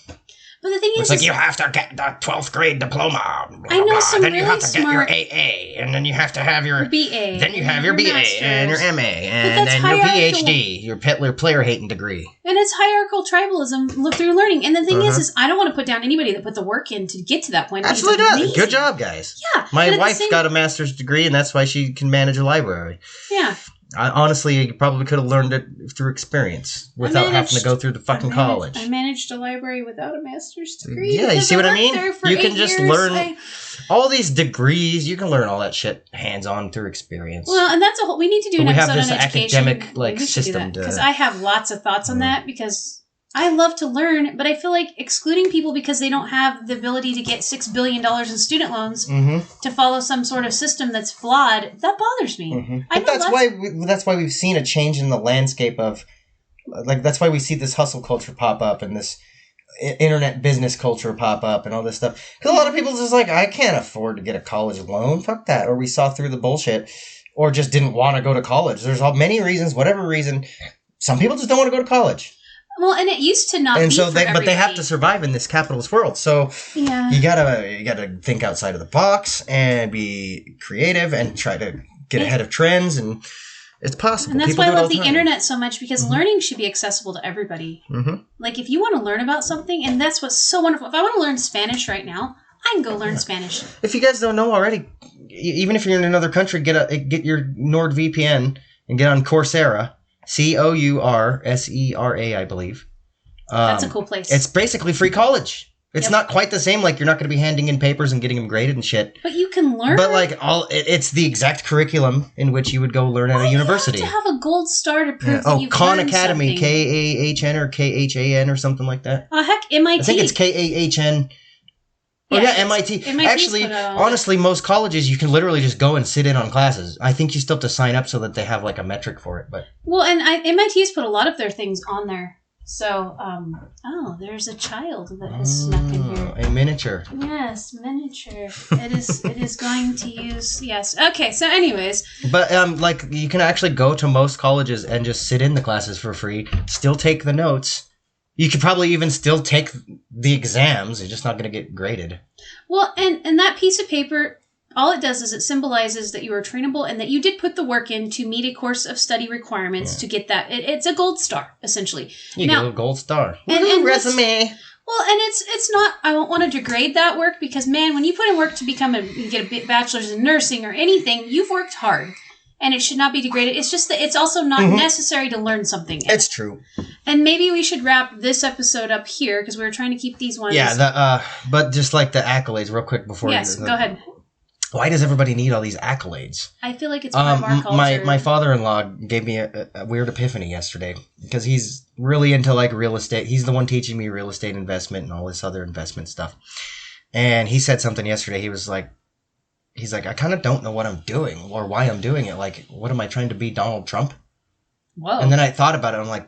[SPEAKER 1] But the thing is,
[SPEAKER 2] it's like you have to get the 12th grade diploma. Blah,
[SPEAKER 1] I know some
[SPEAKER 2] then
[SPEAKER 1] really
[SPEAKER 2] you have to
[SPEAKER 1] smart
[SPEAKER 2] get your AA, and then you have to have your
[SPEAKER 1] BA.
[SPEAKER 2] Then you have your BA and your MA, and then your PhD, your player hating degree.
[SPEAKER 1] And it's hierarchical tribalism through learning. And the thing is I don't want to put down anybody that put the work in to get to that point.
[SPEAKER 2] Absolutely does. Good job, guys.
[SPEAKER 1] Yeah.
[SPEAKER 2] My wife got a master's degree, and that's why she can manage a library.
[SPEAKER 1] Yeah.
[SPEAKER 2] Honestly, you probably could have learned it through experience without having to go through the fucking college.
[SPEAKER 1] I managed a library without a master's degree.
[SPEAKER 2] Yeah, you see what I mean? You can just learn all these degrees. You can learn all that shit hands-on through experience.
[SPEAKER 1] Well, and that's we need to do an episode on education.
[SPEAKER 2] We have this academic system
[SPEAKER 1] because I have lots of thoughts on that because I love to learn, but I feel like excluding people because they don't have the ability to get $6 billion in student loans to follow some sort of system that's flawed, that bothers me.
[SPEAKER 2] But that's why we've seen a change in the landscape of, like, that's why we see this hustle culture pop up and this internet business culture pop up and all this stuff. Because a lot of people just like, I can't afford to get a college loan. Fuck that. Or we saw through the bullshit or just didn't want to go to college. There's many reasons, whatever reason. Some people just don't want to go to college.
[SPEAKER 1] Well, and it used to not be for everybody.
[SPEAKER 2] But they have to survive in this capitalist world. So you gotta think outside of the box and be creative and try to get ahead of trends, and it's possible.
[SPEAKER 1] And that's why I love the internet so much, because learning should be accessible to everybody. Like, if you want to learn about something, and that's what's so wonderful. If I want to learn Spanish right now, I can go learn Spanish.
[SPEAKER 2] If you guys don't know already, even if you're in another country, get your NordVPN and get on Coursera. Coursera, I believe.
[SPEAKER 1] That's a cool place.
[SPEAKER 2] It's basically free college. It's not quite the same. Like, you're not going to be handing in papers and getting them graded and shit.
[SPEAKER 1] But you can learn.
[SPEAKER 2] But like it's the exact curriculum in which you would go learn at a university.
[SPEAKER 1] You have to have a gold star to prove that you've
[SPEAKER 2] Khan
[SPEAKER 1] learned
[SPEAKER 2] Academy,
[SPEAKER 1] something.
[SPEAKER 2] KAHN or KHAN or something like that.
[SPEAKER 1] Oh, heck, MIT.
[SPEAKER 2] I think it's KAHN. Oh, yeah, MIT. Actually, honestly, most colleges, you can literally just go and sit in on classes. I think you still have to sign up so that they have, like, a metric for it. But
[SPEAKER 1] well, and MIT's put a lot of their things on there. So, there's a child that has snuck in here.
[SPEAKER 2] A miniature.
[SPEAKER 1] Yes, miniature. It is going to use, yes. Okay, so anyways.
[SPEAKER 2] But, like, you can actually go to most colleges and just sit in the classes for free, still take the notes. You could probably even still take the exams. You're just not going to get graded. Well,
[SPEAKER 1] and that piece of paper, all it does is it symbolizes that you are trainable and that you did put the work in to meet a course of study requirements to get that. It's a gold star, essentially.
[SPEAKER 2] You get a gold star.
[SPEAKER 1] And
[SPEAKER 2] resume.
[SPEAKER 1] Well, and it's not, I don't want to degrade that work because, man, when you put in work to you get a bachelor's in nursing or anything, you've worked hard. And it should not be degraded. It's just that it's also not necessary to learn something.
[SPEAKER 2] It's true.
[SPEAKER 1] And maybe we should wrap this episode up here because we were trying to keep these ones.
[SPEAKER 2] Yeah, but just like the accolades real quick before.
[SPEAKER 1] Yes, go ahead.
[SPEAKER 2] why does everybody need all these accolades?
[SPEAKER 1] I feel like it's part of our culture.
[SPEAKER 2] My father-in-law gave me a weird epiphany yesterday because he's really into like real estate. He's the one teaching me real estate investment and all this other investment stuff. And he said something yesterday. He's like, I kind of don't know what I'm doing or why I'm doing it. Like, what am I trying to be, Donald Trump?
[SPEAKER 1] Whoa.
[SPEAKER 2] And then I thought about it. I'm like,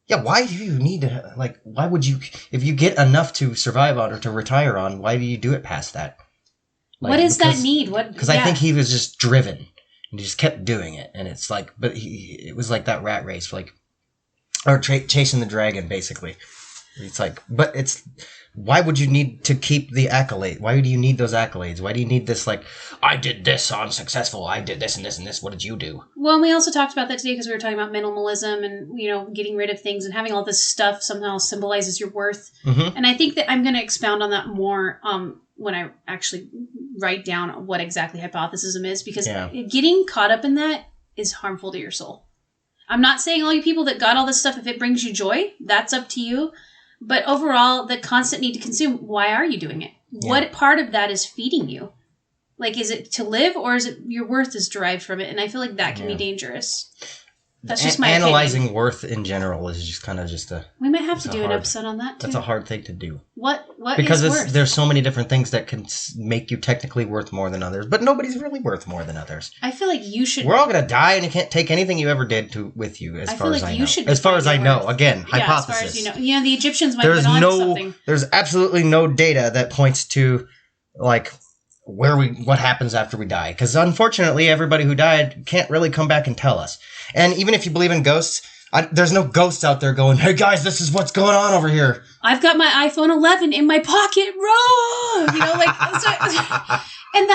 [SPEAKER 2] yeah, why do you need to, like, why would you, if you get enough to survive on or to retire on, why do you do it past that? Like,
[SPEAKER 1] what is that need?
[SPEAKER 2] Because I think he was just driven and he just kept doing it. And it's like, but it was like that rat race, like, or chasing the dragon, basically. It's like, but it's, why would you need to keep the accolade? Why do you need those accolades? Why do you need this, like, I did this, I'm successful, I did this and this and this, what did you do?
[SPEAKER 1] Well, and we also talked about that today because we were talking about minimalism and, you know, getting rid of things and having all this stuff somehow symbolizes your worth.
[SPEAKER 2] Mm-hmm.
[SPEAKER 1] And I think that I'm going to expound on that more when I actually write down what exactly hypothesism is, because getting caught up in that is harmful to your soul. I'm not saying all you people that got all this stuff, if it brings you joy, that's up to you. But overall, the constant need to consume, why are you doing it? Yeah. What part of that is feeding you? Like, is it to live or is it your worth is derived from it? And I feel like that can be dangerous. That's just my
[SPEAKER 2] analyzing
[SPEAKER 1] opinion.
[SPEAKER 2] Worth in general is just kind of just a...
[SPEAKER 1] We might have to do an episode on that, too.
[SPEAKER 2] That's a hard thing to do.
[SPEAKER 1] What
[SPEAKER 2] because
[SPEAKER 1] is worth?
[SPEAKER 2] There's so many different things that can make you technically worth more than others, but nobody's really worth more than others.
[SPEAKER 1] I feel like you should...
[SPEAKER 2] We're all going to die, and you can't take anything you ever did with you, as far as I know. As far as I know. Again, hypothesis.
[SPEAKER 1] As far as you know. You know, the Egyptians might get on something.
[SPEAKER 2] There's absolutely no data that points to, like... what happens after we die. Because unfortunately, everybody who died can't really come back and tell us. And even if you believe in ghosts, there's no ghosts out there going, hey guys, this is what's going on over here.
[SPEAKER 1] I've got my iPhone 11 in my pocket. Wrong! You know, like... So, and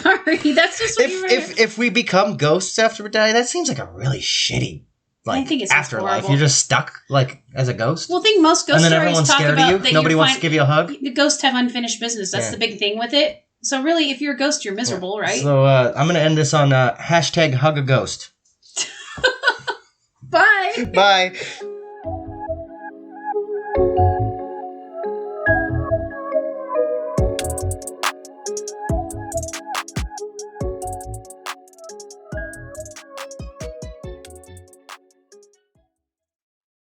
[SPEAKER 1] sorry, that's just what
[SPEAKER 2] if we become ghosts after we die, that seems like a really shitty... Like, I think it's afterlife. Horrible. You're just stuck, like, as a ghost?
[SPEAKER 1] Well, I think most ghost stories talk about... And then everyone's scared of you?
[SPEAKER 2] Nobody wants to give you a hug?
[SPEAKER 1] The ghosts have unfinished business. That's the big thing with it. So really, if you're a ghost, you're miserable, right?
[SPEAKER 2] So I'm going to end this on #HugAGhost.
[SPEAKER 1] Bye.
[SPEAKER 2] Bye.